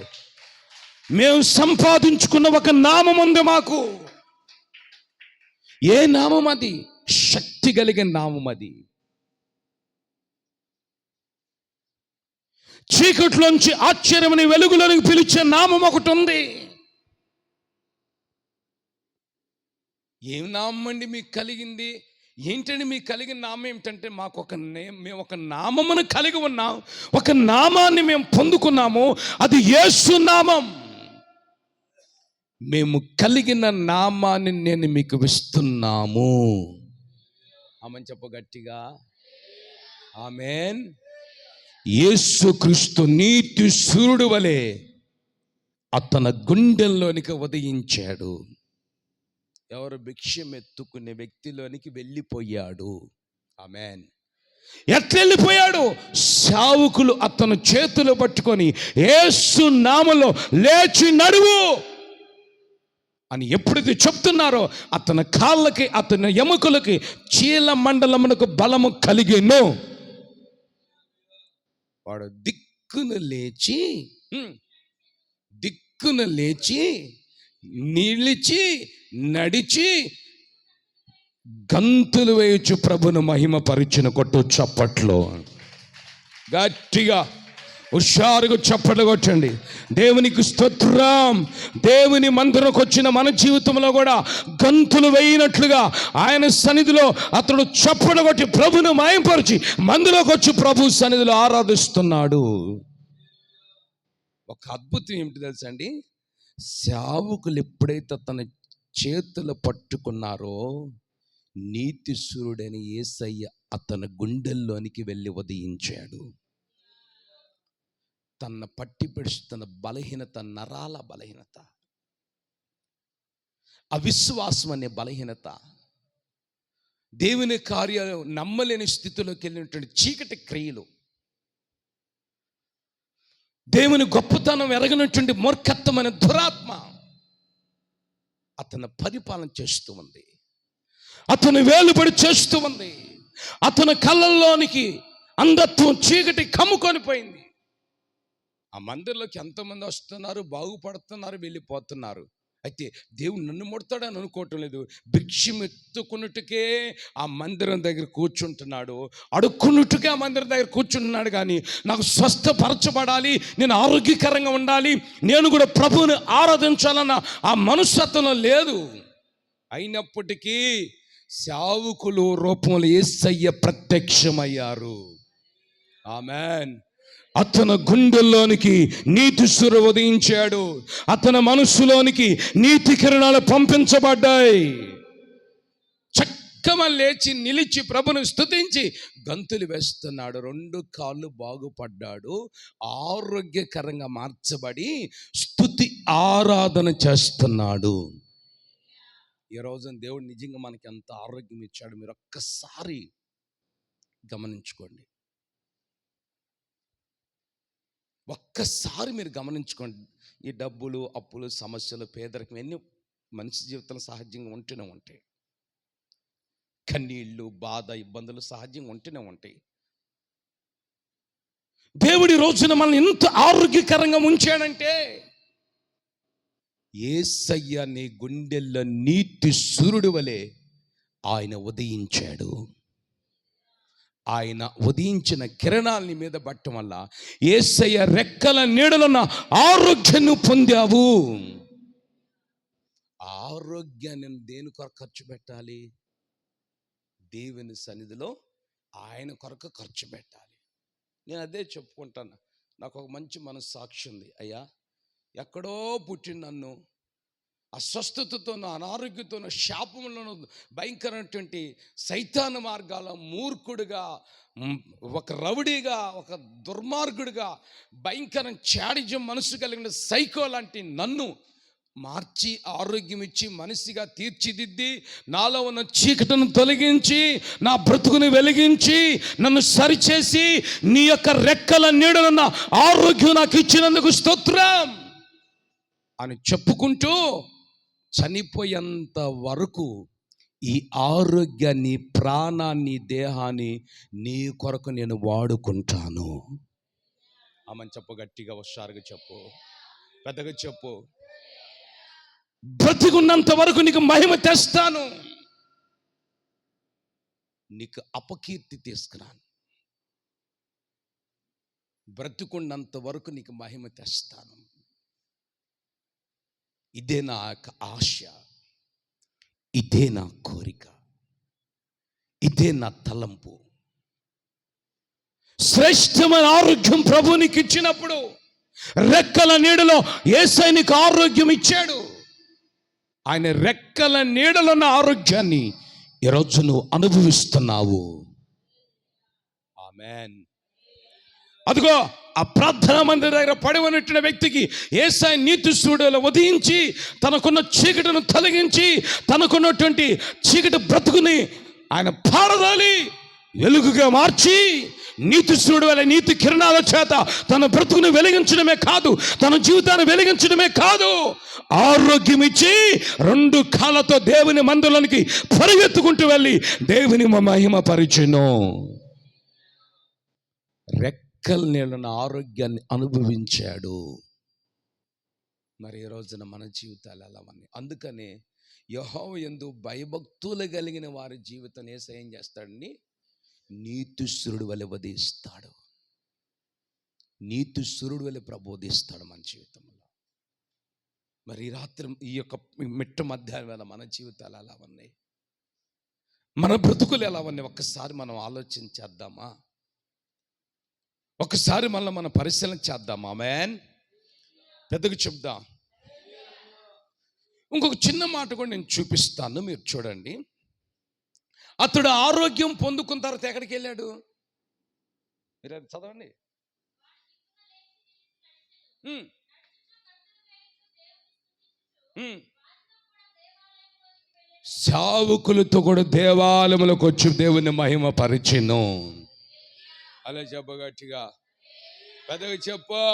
మేము సంపాదించుకున్న ఒక నామం ఉంది మాకు. ఏ నామం అది? శక్తి కలిగిన నామం అది. చీకట్లోంచి ఆశ్చర్యమని వెలుగులోనికి పిలిచే నామం ఒకటి ఉంది. ఏం నామం అండి మీకు కలిగింది? ఏంటండి మీకు కలిగిన నామం ఏమిటంటే, మేము ఒక నామమును కలిగి ఉన్నాం, ఒక నామాన్ని మేము పొందుకున్నాము, అది యేసు నామం. మేము కలిగిన నామాన్ని నేను మీకు ఇస్తున్నాము. ఆమెన్ చెప్పు గట్టిగా, ఆమెన్. యేసుక్రీస్తు నీతి సూర్యుడు వలె అతని గుండెల్లోనికి ఉదయించాడు. ఎవరు? భిక్షం ఎత్తుకునే వ్యక్తిలోనికి వెళ్ళిపోయాడు. ఆమెన్. ఎట్లా వెళ్ళిపోయాడు? సేవకులు అతను చేతులు పట్టుకొని యేసు నామములో లేచి నడువు అని ఎప్పుడైతే చెప్తున్నారో, అతని కాళ్ళకి, అతని ఎముకలకి చీల మండలమునకు బలము కలిగేను. వాడు దిక్కున లేచి నిలిచి నడిచి గంతులు వేయచ్చు ప్రభును మహిమ పరిచిన. కొట్టు చప్పట్లో గట్టిగా హుషారుగా చప్పట్లు కొట్టండి. దేవునికి స్తోత్రం. దేవుని మందిరంకి వచ్చిన మన జీవితంలో కూడా గంతులు వేయినట్లుగా ఆయన సన్నిధిలో అతడు చప్పట్లు కొట్టి ప్రభును మహిమపరిచి మందిలోకి వచ్చి ప్రభు సన్నిధిలో ఆరాధిస్తున్నాడు. ఒక అద్భుతం ఏమిటి తెలుసా అండి? సేవకులు ఎప్పుడైతే తన చేతులు పట్టుకున్నారో, నీతి సూర్యుడైన యేసయ్య అతని గుండెల్లోనికి వెళ్ళి ఉదయించాడు. తన పట్టి పెడుస్తున్న బలహీనత, నరాల బలహీనత, అవిశ్వాసం అనే బలహీనత, దేవుని కార్యాలు నమ్మలేని స్థితిలోకి వెళ్ళినటువంటి చీకటి క్రియలు, దేవుని గొప్పతనం ఎరగనటువంటి మూర్ఖత్వమైన దురాత్మ అతను పరిపాలన చేస్తూ ఉంది, అతను వేలుబడి చేస్తూ ఉంది. అతని కళ్ళల్లోనికి అంధత్వం, చీకటి కమ్ముకొని పోయింది. ఆ మందిరంలోకి ఎంతమంది వస్తున్నారు, బాగుపడుతున్నారు, వెళ్ళిపోతున్నారు. అయితే దేవుడు నన్ను ముడతాడని అనుకోవటం లేదు. భిక్షం ఎత్తుకున్నట్టుకే ఆ మందిరం దగ్గర కూర్చుంటున్నాడు, అడుక్కున్నట్టుకే ఆ మందిరం దగ్గర కూర్చుంటున్నాడు. కానీ నాకు స్వస్థపరచబడాలి, నేను ఆరోగ్యకరంగా ఉండాలి, నేను కూడా ప్రభువుని ఆరాధించాలన్న ఆ మనస్తత్వం లేదు. అయినప్పటికీ సేవకులు రూపంలో యేసయ్య ప్రత్యక్షమయ్యారు. ఆమెన్. అతని గుండెల్లోనికి నీతి సూర్యుడు ఉదయించాడు. అతని మనసులోనికి నీతి కిరణాలు పంపించబడ్డాయి. చక్కగా లేచి నిలిచి ప్రభును స్తుతించి గంతులు వేస్తున్నాడు. 2 కాళ్ళు బాగుపడ్డాడు, ఆరోగ్యకరంగా మార్చబడి స్తుతి ఆరాధన చేస్తున్నాడు. ఈ రోజున దేవుడు నిజంగా మనకి ఎంత ఆరోగ్యం ఇచ్చాడు మీరు ఒక్కసారి గమనించుకోండి. ఒక్కసారి మీరు గమనించుకోండి. ఈ డబ్బులు, అప్పులు, సమస్యలు, పేదరికం ఎన్ని మనిషి జీవితంలో సహజంగా ఉంటూనే ఉంటాయి. కన్నీళ్ళు, బాధ, ఇబ్బందులు సహజంగా ఉంటూనే ఉంటాయి. దేవుడి రోజున మనల్ని ఎంత ఆరోగ్యకరంగా ఉంచాడంటే, యేసయ్య నీ గుండెల్లో నీతి సూర్యుడు వలె ఆయన ఉదయించాడు. ఆయన ఉదయించిన కిరణాలని మీద పట్టడం వల్ల యేసయ్య రెక్కల నీడలున్న ఆరోగ్యాన్ని పొందావు. ఆరోగ్యాన్ని దేని కొరకు ఖర్చు పెట్టాలి? దేవుని సన్నిధిలో ఆయన కొరకు ఖర్చు పెట్టాలి. నేను అదే చెప్పుకుంటాను. నాకు ఒక మంచి మనస్సాక్షి ఉంది. అయ్యా, ఎక్కడో పుట్టిన నన్ను అస్వస్థతతోనూ, అనారోగ్యంతోనూ, శాపములను, భయంకరమైనటువంటి సైతాను మార్గాల మూర్ఖుడిగా, ఒక రౌడీగా, ఒక దుర్మార్గుడిగా, భయంకర చాడిజ్యం మనసు కలిగిన సైకో లాంటి నన్ను మార్చి, ఆరోగ్యం ఇచ్చి, మనిషిగా తీర్చిదిద్ది, నాలో ఉన్న చీకటిని తొలగించి, నా బ్రతుకుని వెలిగించి, నన్ను సరిచేసి, నీ యొక్క రెక్కల నీడనున్న ఆరోగ్యం నాకు ఇచ్చినందుకు స్తోత్రం అని చెప్పుకుంటూ చనిపోయేంత వరకు ఈ ఆరోగ్యాన్ని, ప్రాణాన్ని, దేహాన్ని నీ కొరకు నేను వాడుకుంటాను. ఆమెను చెప్పు, గట్టిగా హుషారుగా చెప్పు, పెద్దగా చెప్పు. బ్రతికున్నంత వరకు నీకు మహిమ తెస్తాను, నీకు అపకీర్తి తీసుకురాను. బ్రతికున్నంత వరకు నీకు మహిమ తెస్తాను. ఇదే నా ఆశ, ఇదే నా కోరిక, ఇదే నా తలంపు. శ్రేష్టమైన ఆరోగ్యం ప్రభు నీకు ఇచ్చినప్పుడు, రెక్కల నీడలో యేసయ్య నీకు ఆరోగ్యం ఇచ్చాడు. ఆయన రెక్కల నీడలో ఉన్న ఆరోగ్యాన్ని ఈరోజు నువ్వు అనుభవిస్తున్నావు. ఆమేన్. అదిగో ఆ ప్రార్థనా మందిరం దగ్గర పడి ఉన్నటువంటి వ్యక్తికి యేసయ్య నీతి సూర్యులు ఉదయించి, తనకున్న చీకటిని తొలగించి, తనకున్నటువంటి చీకటి బ్రతుకుని ఆయన పారదాలి వెలుగుగా మార్చి, నీతి సూర్యుడు వలె నీతి కిరణాల చేత తన బ్రతుకుని వెలిగించడమే కాదు, తన జీవితాన్ని వెలిగించడమే కాదు, ఆరోగ్యం ఇచ్చి 2 కాళ్ళతో దేవుని మందిరానికి పరిగెత్తుకుంటూ వెళ్ళి దేవుని మహిమ పరిచెను. రెక్కల నీళ్ళన ఆరోగ్యాన్ని అనుభవించాడు. మరి ఈ రోజున మన జీవితాలు ఎలా ఉన్నాయి? అందుకనే యెహోవా యందు భయభక్తులు కలిగిన వారి జీవితం యేసయ్య ఏం చేస్తాడని, నీతి సూర్యుడు వలె ఉదయిస్తాడు. నీతి సూర్యుడు వలె ప్రబోధిస్తాడు మన జీవితంలో. మరి ఈ రాత్రి, ఈ యొక్క మిట్ట మధ్యాహ్నం వేళ మన జీవితాలు ఎలా ఉన్నాయి? మన బ్రతుకులు ఎలా ఉన్నాయి? ఒక్కసారి మనం ఆలోచించేద్దామా? ఒకసారి మనం పరిశీలన చేద్దాం. ఆమేన్. పెద్దగా చెప్దాం. ఇంకొక చిన్న మాట కూడా నేను చూపిస్తాను, మీరు చూడండి. అతడు ఆరోగ్యం పొందుకున్న తర్వాత ఎక్కడికి వెళ్ళాడు? మీరు అది చదవండి. సేవకులతో కూడా దేవాలయంలోకి వచ్చి దేవుని మహిమ పరిచెను. అలా చెప్పగట్టిగా, పెద్దగా చెప్పు.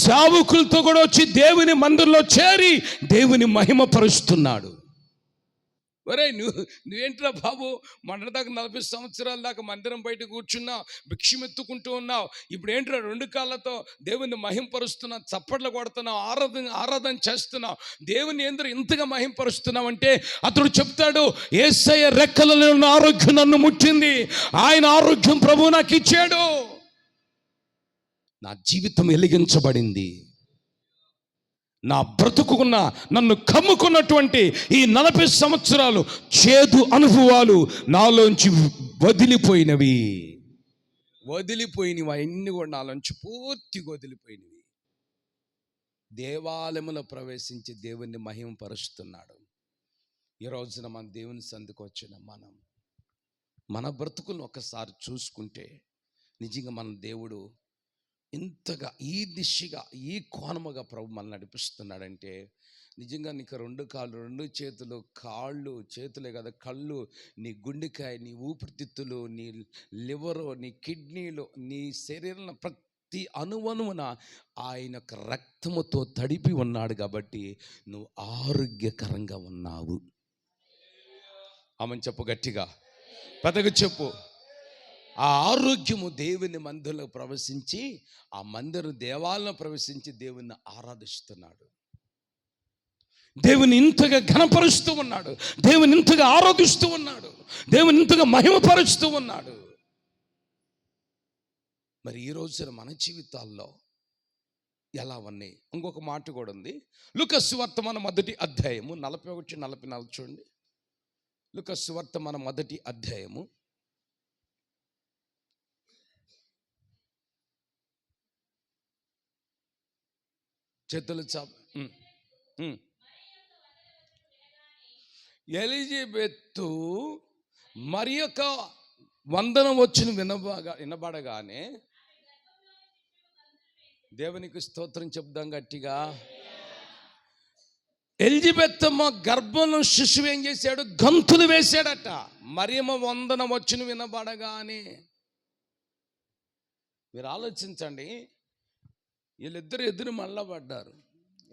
సేవకులతో కూడా వచ్చి దేవుని మందిరంలో చేరి దేవుని మహిమ పరుస్తున్నాడు. ఒరే, నువ్వేంట్రా బాబు, మొన్నటిదాకా 40 సంవత్సరాల దాకా మందిరం బయట కూర్చున్నావు, భిక్షమెత్తుకుంటూ ఉన్నావు, ఇప్పుడు ఏంట్రా 2 కాళ్ళతో దేవుని మహింపరుస్తున్నావు, చప్పట్లు కొడుతున్నావు, ఆరాధన చేస్తున్నావు, దేవుని ఎందుకు ఇంతగా మహింపరుస్తున్నావు అంటే, అతడు చెప్తాడు, యేసయ్య రెక్కలలో ఉన్న ఆరోగ్యం నన్ను ముట్టింది, ఆయన ఆరోగ్యం ప్రభువు నాకు ఇచ్చాడు, నా జీవితం వెలిగించబడింది, నా బ్రతుకున్న నన్ను కమ్ముకున్నటువంటి ఈ 40 సంవత్సరాలు చేదు అనుభవాలు నాలోంచి వదిలిపోయినవి. అవన్నీ కూడా నాలోంచి పూర్తిగా వదిలిపోయినవి. దేవాలయంలో ప్రవేశించి దేవుణ్ణి మహిమపరుస్తున్నాడు. ఈ రోజున మన దేవుని సందుకు వచ్చిన మన బ్రతుకులను ఒకసారి చూసుకుంటే, నిజంగా మన దేవుడు ఇంతగా ఈ దిశగా, ఈ కోణముగా ప్రభు మనల్ని నడిపిస్తున్నాడంటే, నిజంగా నీకు 2 కాళ్ళు, 2 చేతులు, కాళ్ళు, చేతులే కదా, కళ్ళు, నీ గుండెకాయ, నీ ఊపిరితిత్తులు, నీ లివరు, నీ కిడ్నీలు, నీ శరీరంలో ప్రతి అణువణువున ఆయన రక్తముతో తడిపి ఉన్నాడు కాబట్టి నువ్వు ఆరోగ్యకరంగా ఉన్నావు. ఆమెను చెప్పు గట్టిగా, పెద్దగా చెప్పు. ఆ ఆరోగ్యము దేవుని మందిరంలో ప్రవేశించి, ఆ మందిరం దేవాలయంలో ప్రవేశించి దేవుని ఆరాధిస్తున్నాడు. దేవుని ఇంతగా ఘనపరుస్తూ ఉన్నాడు, దేవుని ఇంతగా ఆరాధిస్తూ ఉన్నాడు, దేవుని ఇంతగా మహిమపరుస్తూ ఉన్నాడు. మరి ఈ రోజున మన జీవితాల్లో ఎలా ఉన్నాయి? ఇంకొక మాట కూడా ఉంది. లూకా సువార్త మన 1వ అధ్యాయము 41-44 చూడండి. లూకా సువార్త మన 1వ అధ్యాయము చేతులు చాపు. ఎలిజబెత్తు మరి యొక్క వందనం వచ్చిన వినబడగానే దేవునికి స్తోత్రం చెప్దాం గట్టిగా. ఎలిజబెత్తమ్మ గర్భంలో శిశువు ఏం చేశాడు? గంతులు వేశాడట. మరియమ్మ వందనం వచ్చిన వినబడగానే. మీరు ఆలోచించండి, వీళ్ళిద్దరు ఎదురు మళ్ళా పడ్డారు.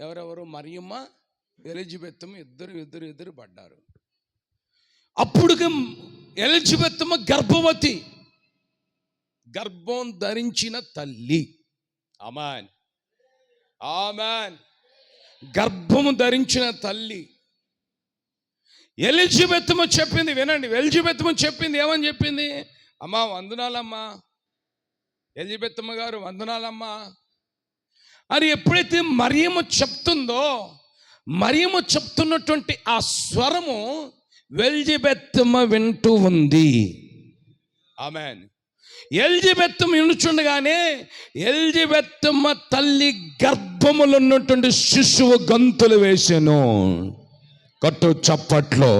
ఎవరెవరు? మరియమ్మ, ఎలిజబెత్తమ్మ ఎదురు పడ్డారు. అప్పుడు ఎలిజబెత్తమ్మ గర్భవతి, గర్భం ధరించిన తల్లి. ఆమేన్, ఆమేన్. గర్భము ధరించిన తల్లి ఎలిజబెత్తమ్మ చెప్పింది, వినండి. ఎలిజబెత్తమ్మ చెప్పింది, ఏమని చెప్పింది? అమ్మా వందనాలమ్మా, ఎలిజబెత్తమ్మ గారు వందనాలమ్మా అని ఎప్పుడైతే మరియమ్మ చెప్తుందో, మరియమ్మ చెప్తున్నటువంటి ఆ స్వరము ఎలిజబెత్తమ్మ వింటూ ఉంది. ఆమేన్. ఎలిజబెత్తమ్మ వినుచుండగానే ఎలిజబెత్తమ్మ తల్లి గర్భములో ఉన్నటువంటి శిశువు గంతులు వేసెను. కొట్టు చప్పట్లో,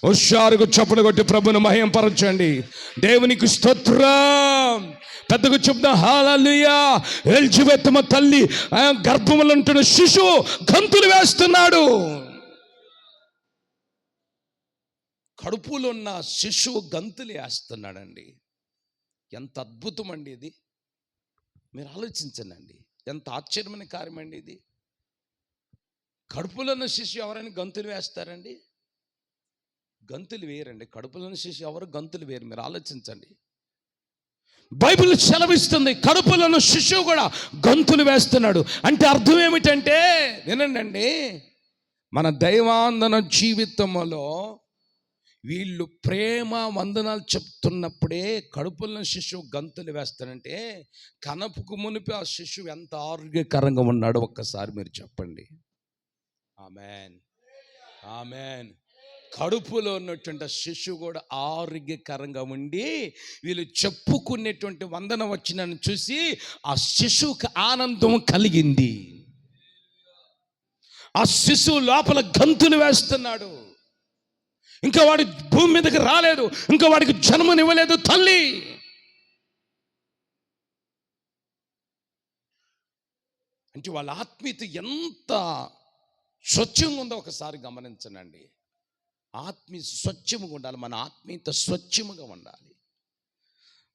హుషారుగా చప్పట్లు కొట్టి ప్రభుని మహిమపరచండి. దేవునికి స్తోత్రం. పెద్దగా చెప్తా హల్లెలూయా. ఎలిజబెత్తమ్మ తల్లి గర్భములో ఉంటున్న శిశువు గంతులు వేస్తున్నాడు. కడుపులో ఉన్న శిశువు గంతులు వేస్తున్నాడండి. ఎంత అద్భుతం అండి ఇది. మీరు ఆలోచించండి, ఎంత ఆశ్చర్యమైన కార్యం అండి ఇది. కడుపులో ఉన్న శిశువు ఎవరైనా గంతులు వేస్తారండి? గంతులు వేయరండి. కడుపులో ఉన్న శిశువు ఎవరు గంతులు వేయరు. మీరు ఆలోచించండి. బైబిల్ సెలవిస్తుంది కడుపులో ఉన్న శిశువు కూడా గంతులు వేస్తున్నాడు. అంటే అర్థం ఏమిటంటే, వినండి, మన దైవాందన జీవితంలో వీళ్ళు ప్రేమ వందనాలు చెప్తున్నప్పుడే కడుపులో శిశువు గంతులు వేస్తానంటే, కనపుకు మునిపి ఆ శిశువు ఎంత ఆరోగ్యకరంగా ఉన్నాడో ఒక్కసారి మీరు చెప్పండి. ఆమేన్, ఆమేన్. కడుపులో ఉన్నటువంటి శిశువు కూడా ఆరోగ్యకరంగా ఉండి వీళ్ళు చెప్పుకునేటువంటి వందనం వచ్చినని చూసి ఆ శిశువుకి ఆనందం కలిగింది. ఆ శిశువు లోపల గంతులు వేస్తున్నాడు. ఇంకా వాడి భూమి మీదకి రాలేదు, ఇంకా వాడికి జన్మనివ్వలేదు తల్లి. అంటే వాళ్ళ ఆత్మీయత ఎంత స్వచ్ఛంగా ఉందో ఒకసారి గమనించనండి. ఆత్మీయ స్వచ్ఛముగా ఉండాలి. మన ఆత్మీయత స్వచ్ఛముగా ఉండాలి.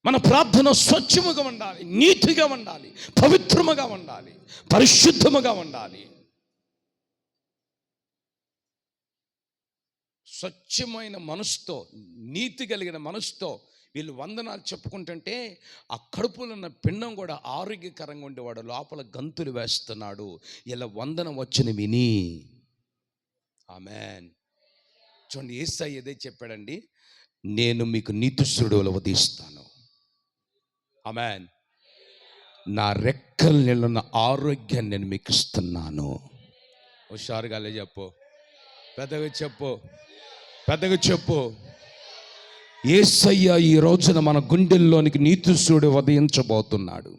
మన ప్రార్థన స్వచ్ఛముగా ఉండాలి, నీతిగా ఉండాలి, పవిత్రముగా ఉండాలి, పరిశుద్ధముగా ఉండాలి. స్వచ్ఛమైన మనసుతో, నీతి కలిగిన మనసుతో వీళ్ళు వందనాలు చెప్పుకుంటుంటే ఆ కడుపులో ఉన్న పిండం కూడా ఆరోగ్యకరంగా ఉండేవాడు లోపల గంతులు వేస్తున్నాడు. ఇలా వందనం వచ్చిన విని. ఆమేన్. చూడండి, యేసయ్య ఇదే చెప్పాడండి, నేను మీకు నీతిశుడులు ఉదయిస్తాను. ఆమేన్. నా రెక్కల నిలున్న ఆరోగ్యాన్ని నేను మీకు ఇస్తున్నాను. హుషారుగా చెప్పు, పెద్దగా చెప్పు, పెద్దగా చెప్పు. యేసయ్య ఈ రోజున మన గుండెల్లోనికి నీతిశుడు ఉదయించబోతున్నాడు.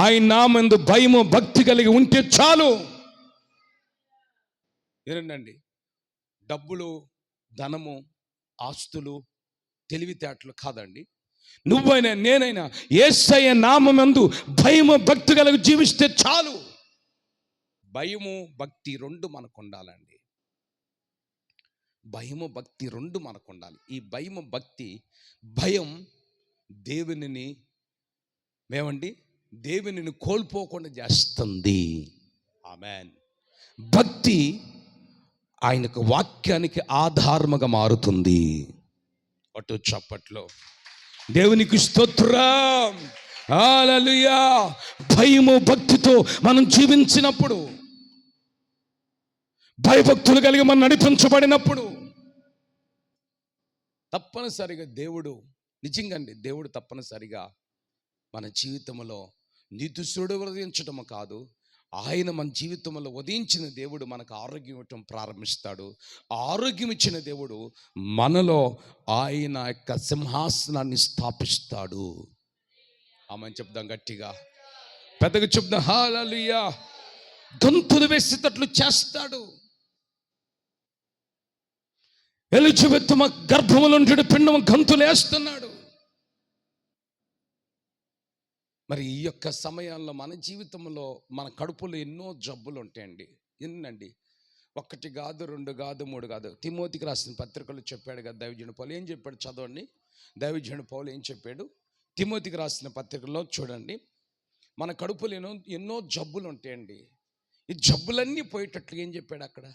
ఆయన నామందు భయము భక్తి కలిగి ఉంటే చాలు. వినండి, డబ్బులు, ధనము, ఆస్తులు, తెలివితేటలు కాదండి. నువ్వైనా నేనైనా యేసయ్య నామమందు భయము భక్తి కలిగి జీవిస్తే చాలు. భయము భక్తి రెండు మనకు ఉండాలండి. భయము భక్తి రెండు మనకు ఉండాలి. ఈ భయము భక్తి, భయం దేవునిని దేవునిని కోల్పోకుండా చేస్తుంది. ఆమేన్. భక్తి ఆయనకు వాక్యానికి ఆధారముగా మారుతుంది. అటు చప్పట్లో దేవునికి స్తోత్రం. హల్లెలూయా. భయము భక్తితో మనం జీవించినప్పుడు, భయభక్తులు కలిగి మనం నడిపించబడినప్పుడు తప్పనిసరిగా దేవుడు, నిజంగా అండి, దేవుడు తప్పనిసరిగా మన జీవితంలో నీతిశుడు ఉదయించటము కాదు, ఆయన మన జీవితంలో ఉదయించిన దేవుడు మనకు ఆరోగ్యం ఇవ్వటం ప్రారంభిస్తాడు. ఆరోగ్యం ఇచ్చిన దేవుడు మనలో ఆయన యొక్క సింహాసనాన్ని స్థాపిస్తాడు. ఆమె చెప్దాం గట్టిగా, పెద్దగా చెప్దాం హల్లెలూయా. గంతులు వేసేటట్లు చేస్తాడు. ఎలిజబెత్ గర్భములో నుండి పిండం గంతులు వేస్తున్నాడు. మరి ఈ యొక్క సమయాల్లో మన జీవితంలో మన కడుపులో ఎన్నో జబ్బులు ఉంటాయండి. ఎన్నండి, 1 కాదు, 2 కాదు, 3 కాదు. తిమోతికి రాసిన పత్రికలో చెప్పాడు కదా దైవజనుడు పౌలు. ఏం చెప్పాడు చదవండి. దైవజనుడు పౌలు ఏం చెప్పాడు? తిమోతికి రాసిన పత్రికలో చూడండి. మన కడుపులో ఎన్నో జబ్బులు ఉంటాయండి. ఈ జబ్బులన్నీ పోయేటట్లు ఏం చెప్పాడు అక్కడ?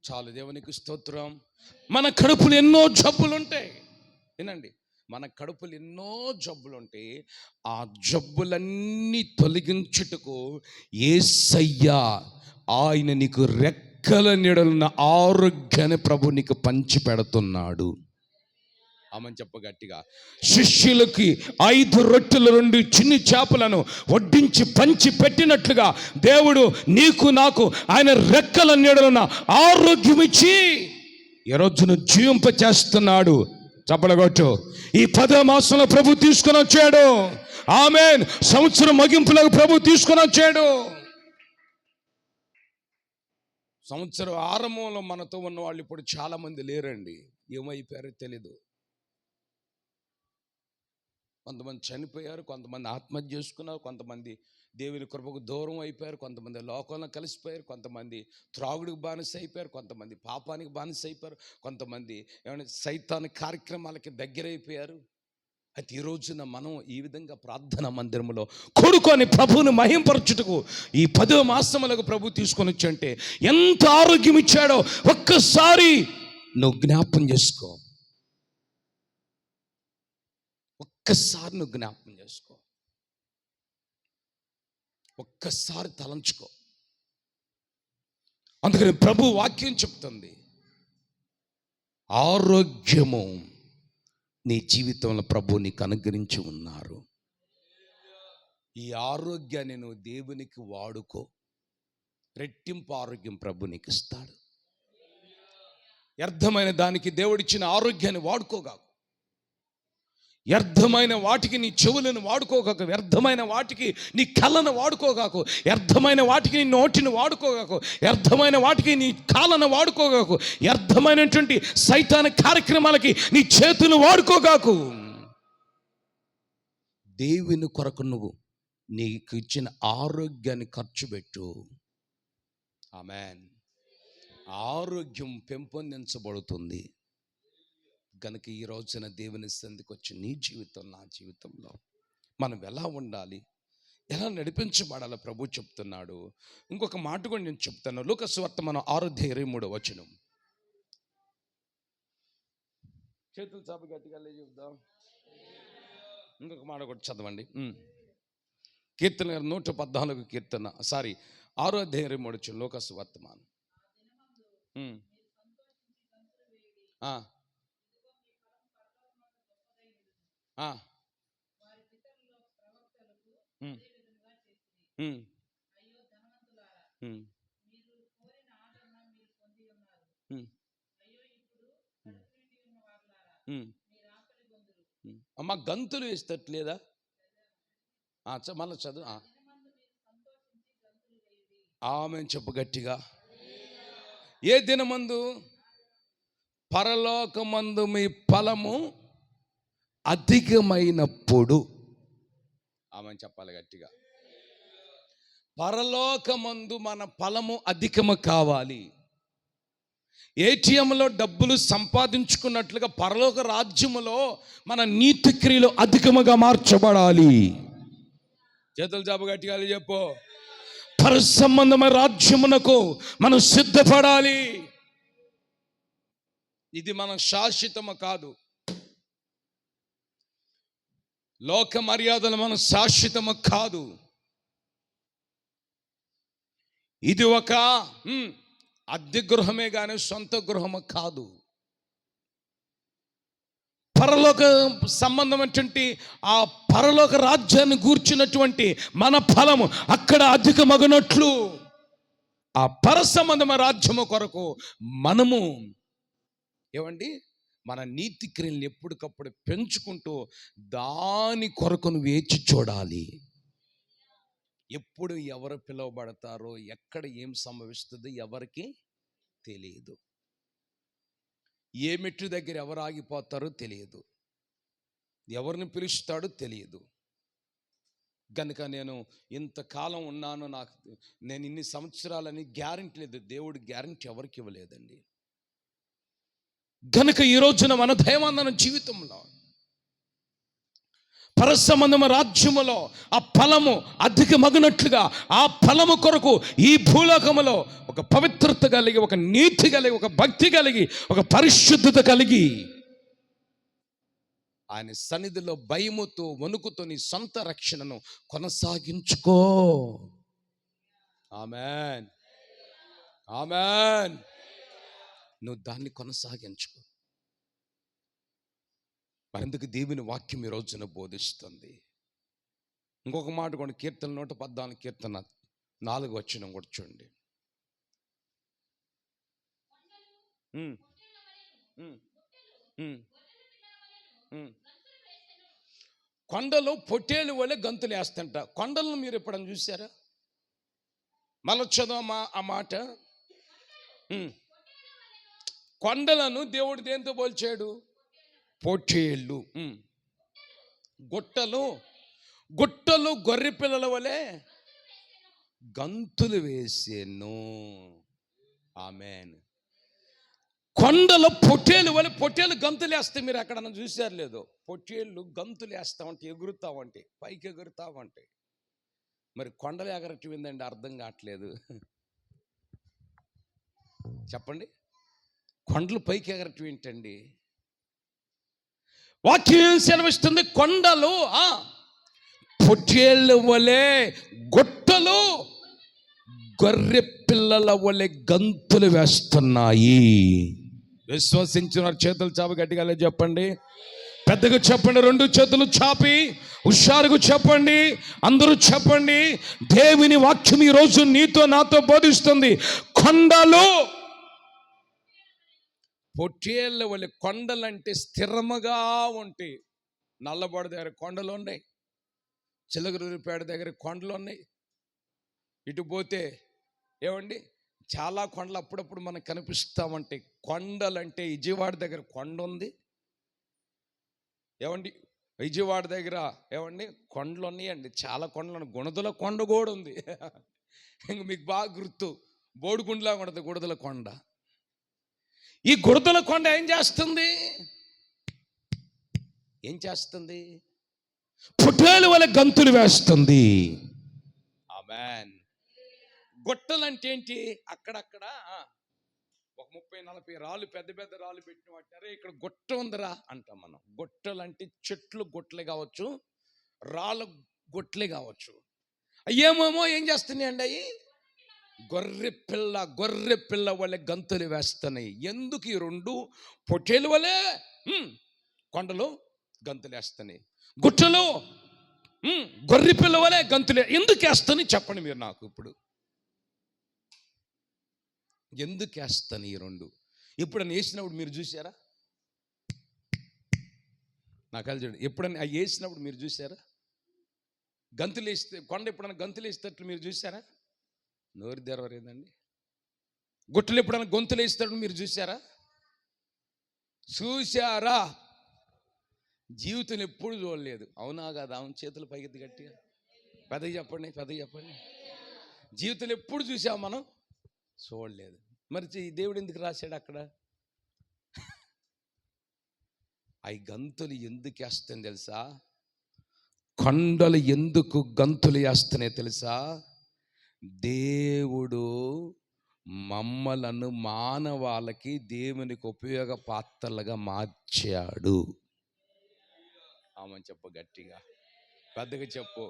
చాలు, దేవునికి స్తోత్రం. మన కడుపులు ఎన్నో జబ్బులు ఉంటాయి. వినండి, మన కడుపులు ఎన్నో జబ్బులు ఉంటాయి. ఆ జబ్బులన్నీ తొలగించుటకు యేసయ్య ఆయన నీకు రెక్కల నీడలున్న ఆరోగ్యాన్ని ప్రభు నీకు పంచి పెడుతున్నాడు. ఆమె చెప్ప గట్టిగా. శిష్యులకి 5 రొట్టెలు 2 చిన్ని చేపలను వడ్డించి పంచి పెట్టినట్లుగా దేవుడు నీకు నాకు ఆయన రెక్కల నీడలున్న ఆరోగ్యం ఇచ్చి ఈ రోజును జీవింప చేస్తున్నాడు. చెప్పలగొట్టు. ఈ 10వ మాసంలో ప్రభు తీసుకొని వచ్చాడు. ఆమేన్. సంవత్సరం ముగింపులకు ప్రభు తీసుకొని వచ్చాడు. సంవత్సరం ఆరంభంలో మనతో ఉన్న వాళ్ళు ఇప్పుడు చాలా మంది లేరండి. ఏమైపోయారో తెలీదు. కొంతమంది చనిపోయారు, కొంతమంది ఆత్మహత్య చేసుకున్నారు, కొంతమంది దేవుని కృపకు దూరం అయిపోయారు, కొంతమంది లోకంలో కలిసిపోయారు, కొంతమంది త్రాగుడికి బానిస అయిపోయారు, కొంతమంది పాపానికి బానిస అయిపోయారు, కొంతమంది ఏమైనా సైతాన్ కార్యక్రమాలకి దగ్గరైపోయారు. అయితే ఈ రోజున మనం ఈ విధంగా ప్రార్థనా మందిరంలో కూడుకొని ప్రభువుని మహింపరచుటకు ఈ 10వ మాసములకు ప్రభు తీసుకొని వచ్చంటే ఎంత ఆరోగ్యం ఇచ్చాడో ఒక్కసారి నువ్వు జ్ఞాపం చేసుకో. ఒక్కసారి నువ్వు జ్ఞాపకం చేసుకో. ఒక్కసారి తలంచుకో. అందుకని ప్రభు వాక్యం చెప్తుంది, ఆరోగ్యము నీ జీవితంలో ప్రభు నీకు అనుగ్రహించి ఉన్నారు. ఈ ఆరోగ్యాన్ని నువ్వు దేవునికి వాడుకో. రెట్టింపు ఆరోగ్యం ప్రభు నీకు ఇస్తాడు. వ్యర్థమైన దానికి దేవుడిచ్చిన ఆరోగ్యాన్ని వాడుకోగాకు. వ్యర్థమైన వాటికి నీ చెవులను వాడుకోగాకు. వ్యర్థమైన వాటికి నీ కళ్ళను వాడుకోగాకు. వ్యర్థమైన వాటికి నీ నోటిని వాడుకోగాకు. వ్యర్థమైన వాటికి నీ కాళ్ళను వాడుకోగాకు. వ్యర్థమైనటువంటి సైతాన కార్యక్రమాలకి నీ చేతులు వాడుకోగాకు. దేవుని కొరకు నువ్వు నీకు ఇచ్చిన ఆరోగ్యాన్ని ఖర్చు పెట్టు. ఆమేన్. ఆరోగ్యం పెంపొందించబడుతుంది. కనుక ఈ రోజున దేవుని సంధికి వచ్చి నీ జీవితం నా జీవితంలో మనం ఎలా ఉండాలి, ఎలా నడిపించబడాలో ప్రభు చెప్తున్నాడు. ఇంకొక మాట కూడా నేను చెప్తాను. లూకా సువార్త మనం 6:23 చేతులు చాప గట్టిగా చెప్దాం. ఇంకొక మాట కూడా చదవండి. కీర్తన 114 కీర్తన 6:23 లూకా సువార్త మనం అమ్మ గంతులు వేస్తట్లేదా? మళ్ళీ చదువు. ఆమె చెప్పు గట్టిగా. ఏ దినమందు? పరలోకమందు మీ ఫలము అధికమైనప్పుడు. ఆమె చెప్పాలి గట్టిగా. పరలోకమందు మన ఫలము అధికము కావాలి. ఏటీఎంలో డబ్బులు సంపాదించుకున్నట్లుగా పరలోక రాజ్యములో మన నీతి క్రియలు అధికముగా మార్చబడాలి. చేతులు చాప గట్టిగా చెప్పు. పర సంబంధమైన రాజ్యమునకు మనం సిద్ధపడాలి. ఇది మన శాశ్వతము కాదు. లోక మర్యాదలు మన శాశ్వతము కాదు. ఇది ఒక అద్దె గృహమే కానీ సొంత గృహము కాదు. పరలోక సంబంధమైనటువంటి ఆ పరలోక రాజ్యాన్ని గూర్చినటువంటి మన ఫలము అక్కడ అధికమగునట్లు ఆ పర సంబంధమైన రాజ్యము కొరకు మనము ఏమండి మన నీతి క్రియలను ఎప్పటికప్పుడు పెంచుకుంటూ దాని కొరకును వేచి చూడాలి. ఎప్పుడు ఎవరు పిలువబడతారో, ఎక్కడ ఏం సంభవిస్తుందో ఎవరికి తెలియదు. ఏ మెట్టు దగ్గర ఎవరు ఆగిపోతారో తెలియదు, ఎవరిని పిలుస్తాడో తెలియదు. కనుక నేను ఇంతకాలం ఉన్నాను, నేను ఇన్ని సంవత్సరాలని గ్యారెంటీ లేదు. దేవుడు గ్యారెంటీ ఎవరికి ఇవ్వలేదండి. కనుక ఈ రోజున మన దైవాందన జీవితంలో, పరసంబంధమ రాజ్యములో ఆ ఫలము అధిక మగునట్లుగా, ఆ ఫలము కొరకు ఈ భూలోకములో ఒక పవిత్రత కలిగి, ఒక నీతి కలిగి, ఒక భక్తి కలిగి, ఒక పరిశుద్ధత కలిగి, ఆయన సన్నిధిలో భయముతో వణుకుతో నీ సొంత రక్షణను కొనసాగించుకో. ఆమేన్, ఆమేన్. నువ్వు దాన్ని కొనసాగించుకో. మరెందుకు దేవుని వాక్యం ఈ రోజున బోధిస్తుంది. ఇంకొక మాట కూడా, కీర్తన 114 కీర్తన 4 వచనం కూడా చూడండి. కొండలు పొట్టేలు వలె గంతులు వేస్తంట. కొండలను మీరు ఎప్పుడన్నా చూసారా? మళ్ళీ చదవమా ఆ మాట. కొండలను దేవుడు దేంతో పోల్చాడు? పొట్టేళ్ళు. గుట్టలు గొర్రె పిల్లల వలె గంతులు వేసేను. ఆమేన్. కొండలో పొట్టేలు వలె, పొట్టేలు గంతులు వేస్తే మీరు ఎక్కడన్నా చూసారు లేదో? పొట్టేళ్ళు గంతులు వేస్తామంటే, ఎగురుతామంటే, పైకి ఎగురుతామంటే. మరి కొండలు ఎగరటం ఏందండి? అర్థం కావట్లేదు. చెప్పండి. కొండలు పైకి ఎగరటం ఏంటండి? వాక్యం సెలవిస్తుంది, కొండలు పొట్టేళ్ళ వలె, గుట్టలు గొర్రె పిల్లల వలె గంతులు వేస్తున్నాయి. విశ్వసించిన చేతులు చాపి గట్టిగా చెప్పండి, పెద్దగా చెప్పండి. 2 చేతులు చాపి హుషారుగా చెప్పండి, అందరూ చెప్పండి. దేవుని వాక్యం ఈరోజు నీతో నాతో బోధిస్తుంది. కొండలు పొట్టేళ్ళ వలె. కొండలంటే స్థిరముగా ఉంటాయి. నల్లబడి దగ్గర కొండలు ఉన్నాయి, చిలకలూరిపేట దగ్గర కొండలు ఉన్నాయి. ఇటు పోతే ఏమండి, చాలా కొండలు అప్పుడప్పుడు మనకు కనిపిస్తామంటే. కొండలంటే విజయవాడ దగ్గర కొండ ఉంది ఏమండి, విజయవాడ దగ్గర ఏమండి కొండలు ఉన్నాయండి, చాలా కొండలు. గుణదల కొండ కూడా ఉంది. ఇంక మీకు బాగా గుర్తు, బోడిగుండ్లా ఉండదు గుడదల కొండ. ఈ గుడదల కొండ ఏం చేస్తుంది? పొట్టేలు వలె గంతులు వేస్తుంది. ఆమేన్. గుట్టలంటే ఏంటి? అక్కడక్కడ ఒక 30-40 రాళ్ళు, పెద్ద పెద్ద రాళ్ళు పెట్టిన వాటినారే ఇక్కడ గుట్ట ఉందిరా అంటాం మనం. గుట్టలంటే చెట్లు గుట్టలే కావచ్చు, రాళ్ళ గుట్టలే కావచ్చు. అయ్యేమేమో ఏం చేస్తున్నాయి అండి? అవి గొర్రె పిల్ల వలె గంతులు వేస్తున్నాయి. ఎందుకు ఈ 2? పొట్టేలు వలె కొండలు గంతులు వేస్తున్నాయి, గుట్టలు గొర్రె పిల్ల వలె గంతులు ఎందుకు వేస్తాని చెప్పండి మీరు నాకు ఇప్పుడు. ఎందుకు వేస్తాను ఈ 2? ఎప్పుడన్నా వేసినప్పుడు మీరు చూసారా? నాకు చూడండి, ఎప్పుడన్నా వేసినప్పుడు మీరు చూసారా? గంతులు వేస్తే కొండ ఎప్పుడన్నా గంతులు వేసేటట్లు మీరు చూసారా? నోరు తెరవరేందండి. గుట్టలు ఎప్పుడన్నా గొంతులు వేసేటప్పుడు మీరు చూసారా? జీవితం ఎప్పుడు చూడలేదు. అవునా కాదా? అవును, చేతులు పైకి గట్టిగా పెద్దగా చెప్పండి. జీవితం ఎప్పుడు చూసాము మనం? చూడలేదు. మరి దేవుడు ఎందుకు రాశాడు అక్కడ? అవి గంతులు ఎందుకు వేస్తాయని తెలుసా? కొండలు ఎందుకు గంతులు వేస్తున్నాయి తెలుసా? దేవుడు మమ్మలను మానవాళకి దేవునికి ఉపయోగ పాత్రలుగా మార్చాడు. ఆమె చెప్పు గట్టిగా, పెద్దగా చెప్పు.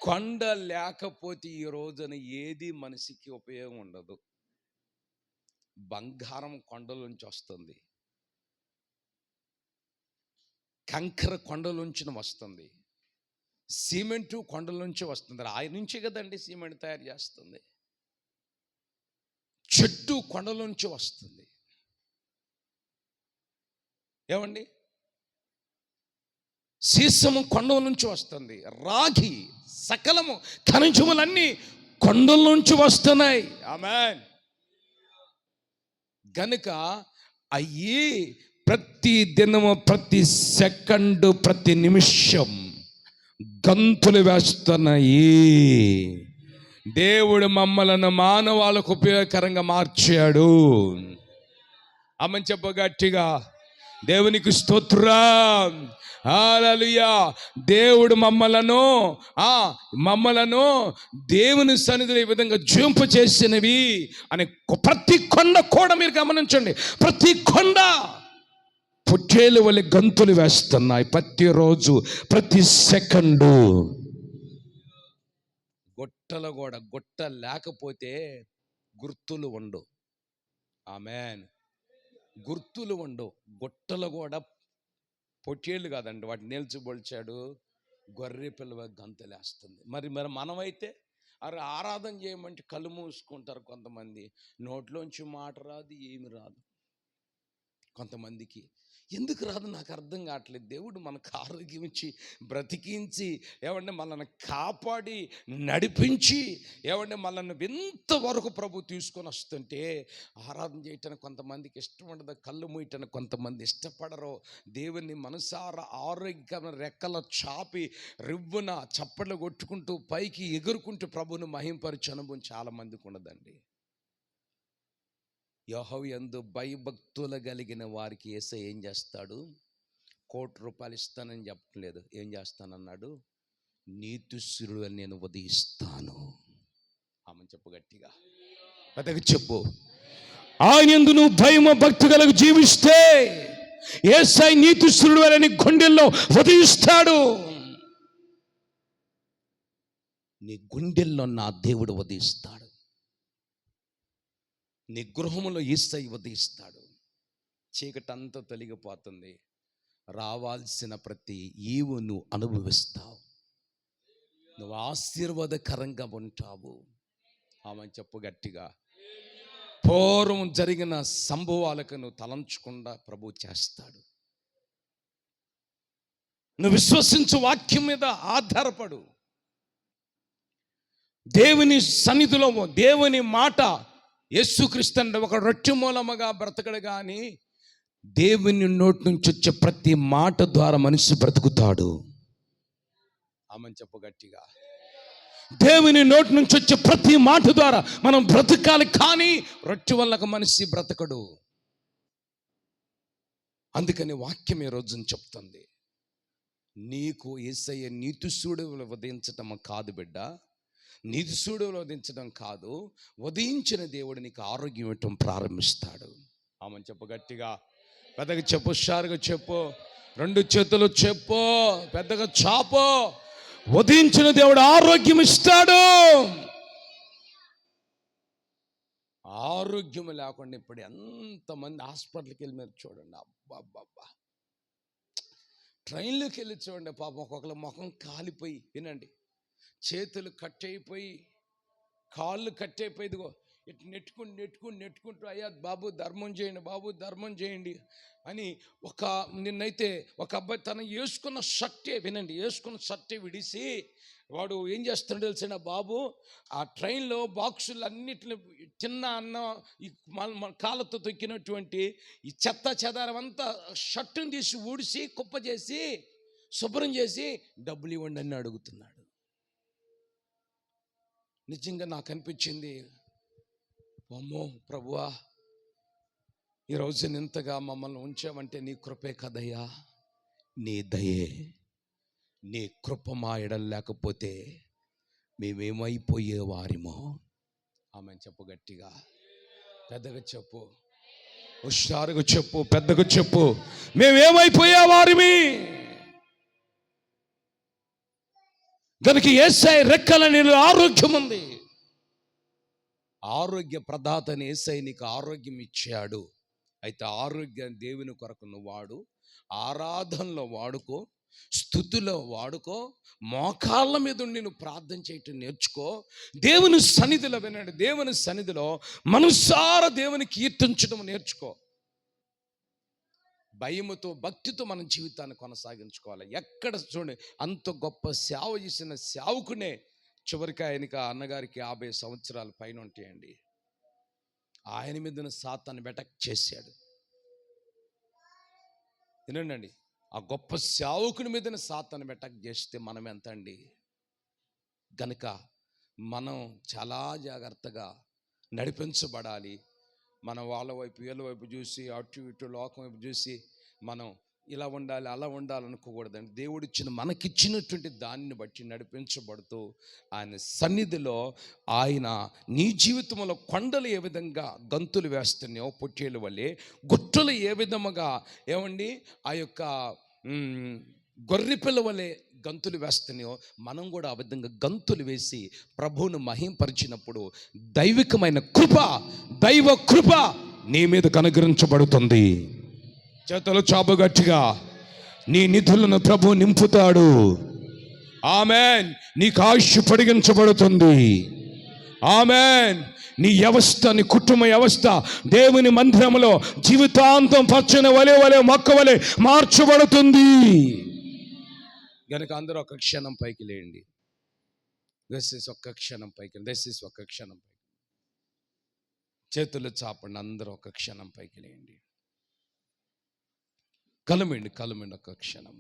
కొండ లేకపోతే ఈ రోజున ఏది మనిషికి ఉపయోగం ఉండదు. బంగారం కొండల నుంచి వస్తుంది, కంకర కొండల నుంచి వస్తుంది, సిమెంటు కొండల నుంచి వస్తుంది. రాయి నుంచి కదండి సిమెంట్ తయారు చేస్తుంది. చెట్టు కొండల నుంచి వస్తుంది. ఏమండి, సీసము కొండల నుంచి వస్తుంది, రాగి సకలము ఖనిజములన్నీ కొండల నుంచి వస్తున్నాయి. ఆమేన్. గనుక అయ్యి ప్రతి దినము, ప్రతి సెకండు, ప్రతి నిమిషం గంతులు వేస్తున్నాయి. దేవుడు మమ్మలను మానవాళికి ఉపయోగకరంగా మార్చాడు. ఆమేన్ చెప్పు గట్టిగా. దేవునికి స్తోత్రం. హల్లెలూయా. దేవుడు మమ్మలను దేవుని సన్నిధిలో ఈ విధంగా జీవింప చేసినవి అని ప్రతి కొండ కూడా మీరు గమనించండి. ప్రతి కొండ పొట్టేలు వలె గంతులు వేస్తున్నాయి ప్రతిరోజు, ప్రతి సెకండు. గొట్టలు కూడా, గొట్ట లేకపోతే గుర్తులు ఉండవు. ఆమేన్. గుర్తులు ఉండవు. గొట్టలు కూడా పొట్టేళ్ళు కాదండి, వాటిని నిల్చబొల్చాడు, గొర్రె పిల్లవ గంతులేస్తుంది. మరి మనమైతే ఆరాధన చేయమంటే కళ్ళు మూసుకుంటారు కొంతమంది. నోట్లోంచి మాట రాదు, ఏమి రాదు. కొంతమందికి ఎందుకు రాదు నాకు అర్థం కావట్లేదు. దేవుడు మనకు ఆరోగ్యం ఇచ్చి, బ్రతికించి, ఏమంటే మనల్ని కాపాడి, నడిపించి, ఏమంటే మనల్ని ఎంతవరకు ప్రభు తీసుకొని వస్తుంటే ఆరాధన చేయటానికి కొంతమందికి ఇష్టం ఉండదు, కళ్ళు మూయటానికి కొంతమంది ఇష్టపడరు. దేవుని మనసారా ఆరోగ్యం రెక్కల చాపి రివ్వున చప్పట్లు కొట్టుకుంటూ పైకి ఎగురుకుంటూ ప్రభువును మహింపరిచే అనుభవం చాలామందికి ఉండదండి. యెహోవా యందు భయభక్తులు కలిగిన వారికి యేసయ్య ఏం చేస్తాడు? ₹1,000,000 ఇస్తానని చెప్పట్లేదు. ఏం చేస్తానన్నాడు? నీతిశూరులను నేను ఉదయిస్తాను. ఆమె చెప్పు గట్టిగా, పెద్దగా చెప్పు. ఆయన యందు నువ్వు భయము భక్తి కలిగి జీవిస్తే యేసయ్య నీతిశూరులని గుండెల్లో ఉదయిస్తాడు. నీ గుండెల్లో నా దేవుడు ఉదయిస్తాడు. నీ గృహములో యేసయ్య ఉదయిస్తాడు. చీకటంతా తొలగిపోతుంది. రావాల్సిన ప్రతి ఈవు నువ్వు అనుభవిస్తావు. నువ్వు ఆశీర్వాదకరంగా ఉంటావు. ఆమె చెప్పు గట్టిగా. పూర్వం జరిగిన సంభవాలకు నువ్వు తలంచకుండా ప్రభు చేస్తాడు. నువ్వు విశ్వసించు వాక్యం మీద ఆధారపడు. దేవుని సన్నిధిలో దేవుని మాట, యేసుక్రీస్తు అంటే ఒక రొట్టె మూలముగా బ్రతకడు, కానీ దేవుని నోటి నుంచి వచ్చే ప్రతి మాట ద్వారా మనిషి బ్రతుకుతాడు. ఆమె చెప్పు గట్టిగా. దేవుని నోటి నుంచి వచ్చే ప్రతి మాట ద్వారా మనం బ్రతకాలి, కానీ రొట్టె వల్ల మనిషి బ్రతకడు. అందుకని వాక్యం ఈ రోజున చెప్తుంది, నీకు యేసయ్య నీతిశూరులను ఉదయించటం కాదు బిడ్డ, నీతిశూరులను ఉదయించడం కాదు, ఉదయించిన దేవుడు నీకు ఆరోగ్యం ఇవ్వటం ప్రారంభిస్తాడు. ఆమె చెప్పు గట్టిగా, పెద్దగా చెప్పు, హుషారుగా చెప్పు, 2 చేతులు చెప్పు, పెద్దగా చాపు. ఉదయించిన దేవుడు ఆరోగ్యం ఇస్తాడు. ఆరోగ్యం లేకుండా ఇప్పుడు ఎంతమంది హాస్పిటల్కి వెళ్ళి మీరు చూడండి, అబ్బా ట్రైన్లోకి వెళ్ళి చూడండి, పాపం ఒక్కొక్కరు ముఖం కాలిపోయి, వినండి, చేతులు కట్టయిపోయి, కాళ్ళు కట్టయిపోయి, ఇదిగో ఇటు నెట్టుకుంటూ అయ్యా బాబు ధర్మం చేయండి, బాబు ధర్మం చేయండి అని. నిన్నైతే ఒక అబ్బాయి తను వేసుకున్న షర్టే, వినండి, వేసుకున్న షర్టే విడిసి వాడు ఏం చేస్తున్నాడు తెలిసిన బాబు, ఆ ట్రైన్లో బాక్సులు అన్నిటిని తిన్న అన్నం, ఈ కాళ్ళతో తొక్కినటువంటి ఈ చెత్త చెదారం అంతా షర్టును తీసి ఊడిసి కుప్ప చేసి శుభ్రం చేసి డబ్బులు ఇవ్వండి అని అడుగుతున్నాడు. నిజంగా నాకు అనిపించింది, అమ్మో ప్రభువా, ఈరోజు ఇంతగా మమ్మల్ని ఉంచామంటే నీ కృపే కదయ్యా, నీ దయే. నీ కృప మా ఎడల లేకపోతే మేమేమైపోయేవారిమో. ఆమె చెప్పు గట్టిగా, పెద్దగా చెప్పు, హుషారుగా చెప్పు, పెద్దగా చెప్పు, మేమేమైపోయేవారిమి. దానికి యేసయ్య రెక్కల నీళ్ళు ఆరోగ్యం ఉంది. ఆరోగ్య ప్రదాతని యేసయ్య నీకు ఆరోగ్యం ఇచ్చాడు. అయితే ఆరోగ్యాన్ని దేవుని కొరకు నువ్వు వాడు, ఆరాధనలో వాడుకో, స్తుతిలో వాడుకో, మోకాళ్ళ మీద ఉండి నువ్వు ప్రార్థన చేయటం నేర్చుకో. దేవుని సన్నిధిలో, వినండి, దేవుని సన్నిధిలో మనసారా దేవుని కీర్తించడం నేర్చుకో. భయముతో భక్తితో మన జీవితాన్ని కొనసాగించుకోవాలి. ఎక్కడ చూడండి, అంత గొప్ప సేవ చేసిన సేవకునే చివరికి ఆయనకి అన్నగారికి 50 సంవత్సరాల పైన ఉంటాయండి. ఆయన మీద సాతాను అటాక్ చేశాడు. వినండి, ఆ గొప్ప సేవకుని మీద సాతాను అటాక్ చేస్తే మనం ఎంత అండి? గనుక మనం చాలా జాగ్రత్తగా నడిపించబడాలి. మనం వాళ్ళ వైపు వీళ్ళ వైపు చూసి అటు ఇటు లోకం వైపు చూసి మనం ఇలా ఉండాలి అలా ఉండాలనుకోకూడదండి. దేవుడిచ్చిన మనకిచ్చినటువంటి దానిని బట్టి నడిపించబడుతూ ఆయన సన్నిధిలో ఆయన నీ జీవితంలో కొండలు ఏ విధంగా గంతులు వేస్తున్నాయో పొట్టేళ్ళ వల్లే, గుట్టలు ఏ విధముగా ఏమండి ఆ యొక్క గొర్రెపిల్ల వలె గంతులు వేస్తున్నాయో మనం కూడా ఆ విధంగా గంతులు వేసి ప్రభువును మహింపరిచినప్పుడు దైవికమైన కృప, దైవ కృప నీ మీద కనుగరించబడుతుంది. చేతులు చాపు గట్టిగా, నీ నిధులను ప్రభు నింపుతాడు. ఆమెన్. నీకు ఆయుష్ పొడిగించబడుతుంది. ఆమెన్. నీ వ్యవస్థ, నీ కుటుంబ వ్యవస్థ దేవుని మందిరంలో జీవితాంతం పచ్చని వలె మొక్క వలె మార్చబడుతుంది. గనుక అందరూ ఒక క్షణం పైకి లేండి. దయచేసి ఒక్క క్షణం పైకి, దయచేసి ఒక్క క్షణం పైకి చేతులు చాపండి. అందరూ ఒక క్షణం పైకి లేండి. కలుమండి ఒక క్షణం.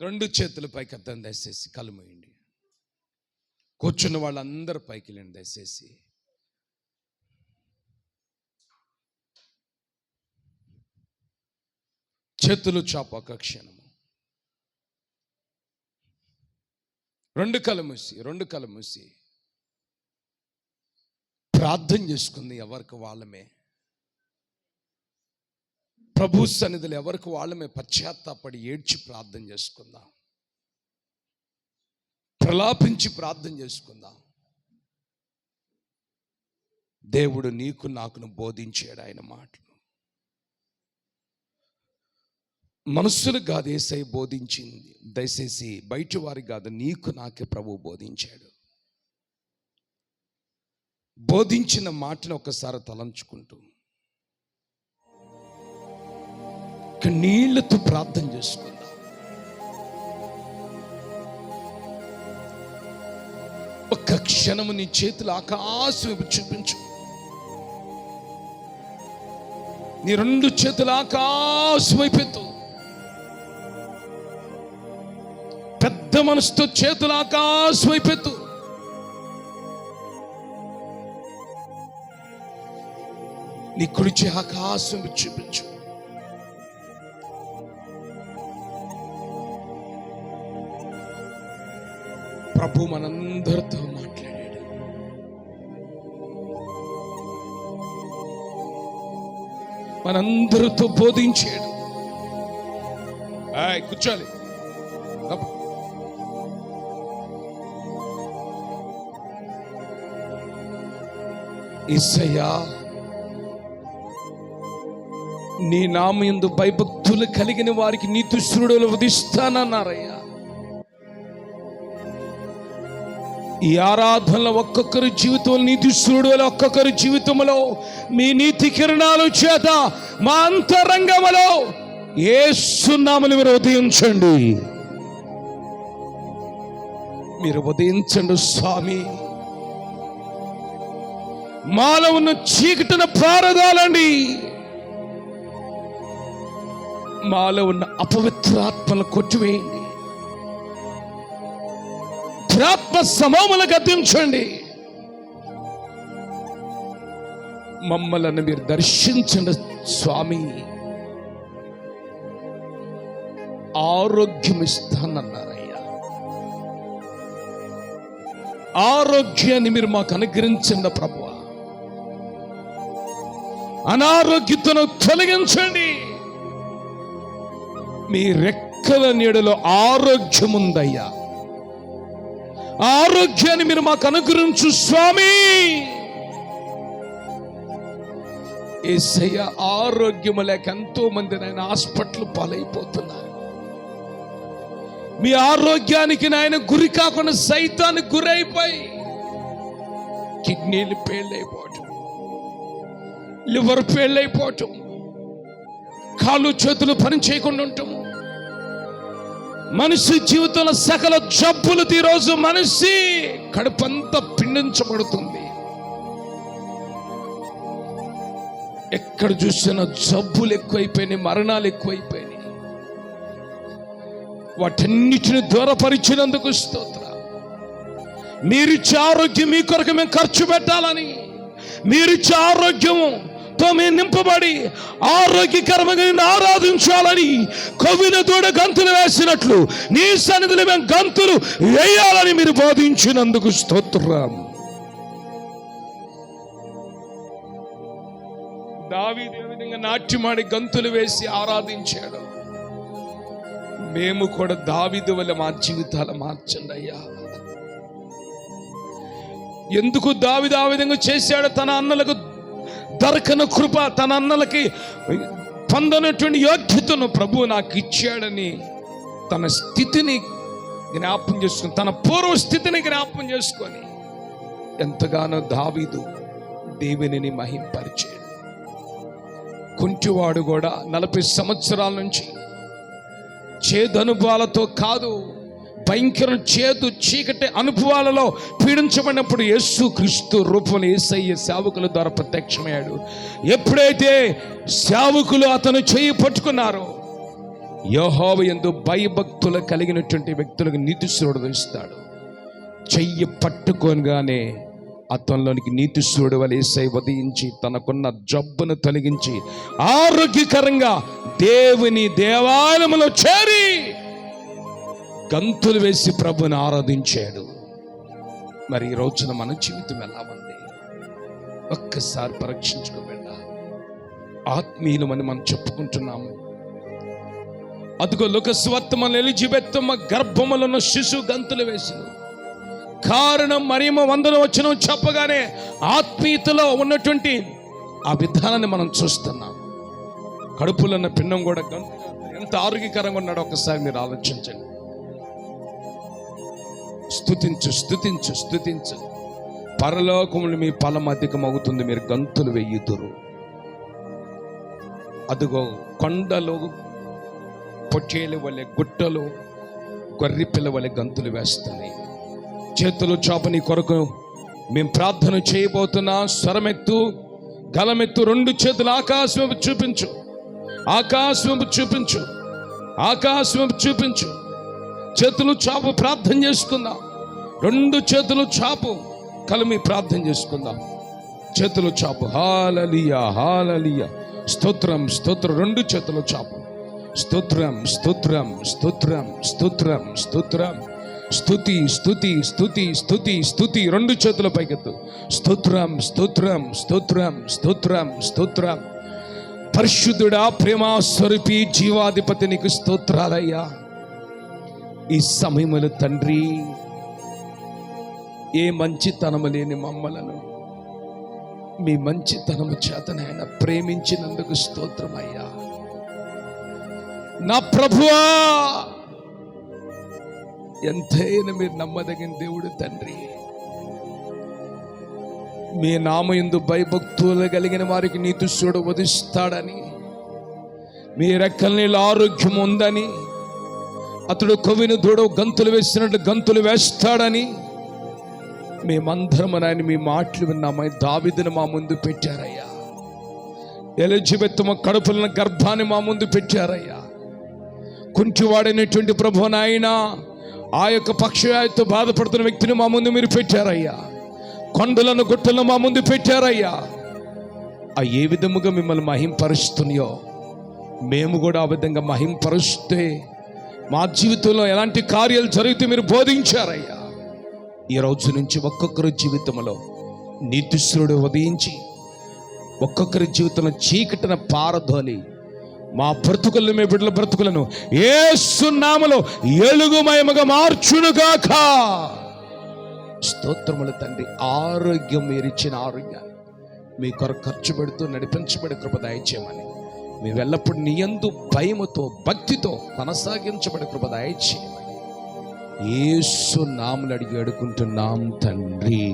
రెండు చేతుల పైకి అర్థం దయచేసి కలుమేయండి. కూర్చున్న వాళ్ళందరూ పైకి లేండి దయచేసి. చేతులు చాపు ఒక క్షణము. రెండు కళ్ళు మూసి ప్రార్థన చేసుకుంది. ఎవరికి వాళ్ళమే ప్రభు సన్నిధిలో ఎవరికి వాళ్ళమే పశ్చాత్తాపడి ఏడ్చి ప్రార్థన చేసుకుందాం. ప్రలాపించి ప్రార్థన చేసుకుందాం. దేవుడు నీకు నాకును బోధించాడు ఆయన మాటలు. మనుషులకు కాదు యేసయ్య బోధించింది, దయచేసి బయట వారికి కాదు, నీకు నాకే ప్రభు బోధించాడు. బోధించిన మాటను ఒకసారి తలంచుకుంటూ నీళ్లతో ప్రార్థన చేసుకుందాం. ఒక్క క్షణము నీ చేతులు ఆకాశం చూపించు. నీ రెండు చేతులు ఆకాశం వైపెత్తు. పెద్ద మనసుతో చేతులు ఆకాశం వైపెత్తు. నీ కుడిచి ఆకాశం చూపించు. ప్రభు మనందరితో మాట్లాడాడు. మనందరితో బోధించాడు. కూర్చోాలి. యేసయ్యా, నీ నామయందు భయభక్తులు కలిగిన వారికి నీతి సూర్యులు ఉదిస్తానన్నారయ్యా. ఈ ఆరాధనలో ఒక్కొక్కరి జీవితంలో నీతి సూర్యులు, ఒక్కొక్కరి జీవితంలో మీ నీతి కిరణాలు చేత మా అంతరంగములో యేసు నామమున మీరు ఉదయించండి. మీరు ఉదయించండి స్వామి. మాలో ఉన్న చీకటిని పారదాలండి. మాలో ఉన్న అపవిత్రాత్మను కొట్టివేయండి. ఆత్మ సమూహములు గద్దించండి. మమ్మలను మీరు దర్శించండి స్వామి. ఆరోగ్యం ఇస్తానన్నారయ్యా. ఆరోగ్యాన్ని మీరు మాకు అనుగ్రహించండి ప్రభువా. అనారోగ్యతను తొలగించండి. మీ రెక్కల నీడలో ఆరోగ్యం ఉందయ్యా. ఆరోగ్యాన్ని మీరు మాకు అనుగ్రహించు స్వామి. యేసయ్య, ఆరోగ్యం లేక ఎంతో మంది నాయన హాస్పిటల్ పాలైపోతున్నారు. మీ ఆరోగ్యానికి నాయన గురి కాకుండా సైతానికి గురైపోయి కిడ్నీలు పేళ్ళైపోవటం, లివర్ ఫెయిల్ అయిపోవటం, కాళ్ళు చేతులు పని చేయకుండా ఉండటం, మనిషి జీవితంలో సకల జబ్బులతో ఈరోజు మనిషి కడుపంతా పిండించబడుతుంది. ఎక్కడ చూసినా జబ్బులు ఎక్కువైపోయినాయి, మరణాలు ఎక్కువైపోయినాయి. వాటన్నిటిని దూరపరిచినందుకు స్తోత్రం. మీరిచ్చే ఆరోగ్యం మీ కొరకు మేము ఖర్చు పెట్టాలని, మీరిచ్చే ఆరోగ్యంతో మేము నింపబడి ఆరోగ్యకరంగా ఆరాధించాలని, కొవ్విన దూడ గంతులు వేసినట్లు నీ సన్నిధిలో మేము గంతులు వేయాలని మీరు బోధించినందుకు స్తోత్రం. దావీదు ఏ విధంగా నాట్యమాడి గంతులు వేసి ఆరాధించాడు, మేము కూడా దావీదు వల్ల మా జీవితాలు మార్చండి అయ్యా. ఎందుకు దావీదు ఆ విధంగా చేశాడు? తన అన్నలకు దొరకని కృప, తన అన్నలకి పొందనటువంటి యోగ్యతను ప్రభువు నాకు ఇచ్చాడని తన స్థితిని జ్ఞాపం చేసుకుని, తన పూర్వ స్థితిని జ్ఞాపం చేసుకొని ఎంతగానో దావీదు దేవునిని మహింపరిచాడు. కుంటివాడు కూడా 40 సంవత్సరాల నుంచి చేదు అనుభవాలతో కాదు, భయంకర చేదు చీకటి అనుభవాలలో పీడించబడినప్పుడు యేసు క్రీస్తు రూపంలో యేసయ్య సేవకుల ద్వారా ప్రత్యక్షమయ్యాడు. ఎప్పుడైతే సేవకులు అతను చేయి పట్టుకున్నారో, యెహోవా యందు భయభక్తులు కలిగినటువంటి వ్యక్తులకు నీతిశూరుడు ఇస్తాడు. చెయ్యి పట్టుకోగానే అతనిలోనికి నీతిశూరుడు వలె యేసయ్య ఉదయించి తనకున్న జబ్బును తొలగించి ఆరోగ్యకరంగా దేవుని దేవాలయంలో చేరి గంతులు వేసి ప్రభుని ఆరాధించాడు. మరి ఈ రోజున మన జీవితం ఎలా ఉంది? ఒక్కసారి పరీక్షించుకోబెట్టా. ఆత్మీయులమని మనం చెప్పుకుంటున్నాము. అదిగో లోకస్వార్థమని ఎలిజబెత్తమ్మ గర్భములో ఉన్న శిశువు గంతులు వేసిన కారణం మరియమ్మ 100వ వచనం చెప్పగానే ఆత్మీయతలో ఉన్నటువంటి ఆ విధానాన్ని మనం చూస్తున్నాం. కడుపులో ఉన్న పిండం కూడా ఎంత ఆరోగ్యకరంగా ఉన్నాడో ఒకసారి మీరు ఆలోచించండి. స్తుతించు స్తుతించు స్తుతించు, పరలోకములు మీ ఫలం అధికమవుతుంది, మీరు గంతులు వెయ్యుదురు. అదిగో కొండలు పొట్టేలు వలె, గుట్టలు గొర్రెపిల్ల వలె గంతులు వేస్తున్నాయి. చేతులు చాపని కొరకు మేము ప్రార్థన చేయబోతున్నా. స్వరమెత్తు, గలమెత్తు, 2 చేతులు ఆకాశం చూపించు, ఆకాశం చూపించు, ఆకాశం చూపించు. చేతులు చాపు, ప్రార్థన చేసుకుందాం. 2 చేతులు చాపు, కలిమి ప్రార్థన చేసుకుందాం. చేతులు చాపు. హల్లెలూయా హల్లెలూయా, స్తోత్రం స్తోత్రం. 2 చేతులు చాపు. స్తోత్రం స్తోత్రం స్తోత్రం స్తోత్రం స్తోత్రం. స్తుతి స్తుతి స్తుతి స్తుతి స్తుతి. 2 చేతుల పైకెత్తు. స్తోత్రం స్తోత్రం స్తోత్రం స్తోత్రం స్తోత్రం. పరిశుద్ధుడా, ప్రేమ స్వరూపి, జీవాధిపతి, నీకు స్తోత్రాలయ్యా. ఈ సమయములు తండ్రి, ఏ మంచితనము లేని మమ్మలను మీ మంచితనము చేతనైనా ప్రేమించినందుకు స్తోత్రమయ్యా. నా ప్రభువా, ఎంతైనా మీరు నమ్మదగిన దేవుడు తండ్రి. మీ నామయందు భయభక్తులు కలిగిన వారికి నీతిశూరుడు ఉదిస్తాడని, మీ రెక్కల నీళ్ళ ఆరోగ్యం ఉందని, అతడు కొవ్విన దూడ గంతులు వేసినట్లు గంతులు వేస్తాడని మేమందరం ఆయన మీ మాటలు విన్నామై దావీదును మా ముందు పెట్టారయ్యా. ఎలిజబెత్తమ్మ కడుపులను గర్భాన్ని మా ముందు పెట్టారయ్యా. కుంటివాడైనటువంటి ప్రభు నాయన, ఆ యొక్క పక్షవాయువుతో బాధపడుతున్న వ్యక్తిని మా ముందు మీరు పెట్టారయ్యా. కొండలను గుట్టలను మా ముందు పెట్టారయ్యా. ఆ ఏ విధముగా మిమ్మల్ని మహింపరుస్తున్నాయో మేము కూడా ఆ విధంగా మహింపరుస్తే మా జీవితంలో ఎలాంటి కార్యాలు జరిగితే మీరు బోధించారయ్యా. ఈ రోజు నుంచి ఒక్కొక్కరి జీవితంలో నీతిశూరుడు ఉదయించి ఒక్కొక్కరి జీవితంలో చీకటిన పారదోలి మా బ్రతుకులను, మీ బిడ్డల బ్రతుకులను యేసు నామములో ఎలుగుమయముగా మార్చునుగాక. స్తోత్రములు తండ్రి. ఆరోగ్యం మీరు ఇచ్చిన ఆరోగ్యాన్ని మీ కొరకు ఖర్చు పెడుతూ నడిపించబడి కృప దయచేయమని, మేము ఎల్లప్పుడూ నీ యందు భయముతో భక్తితో కొనసాగించబడి కృప దయచేయమని యేసు నామములో అడిగి అడుగుకుంటున్నాం తండ్రి.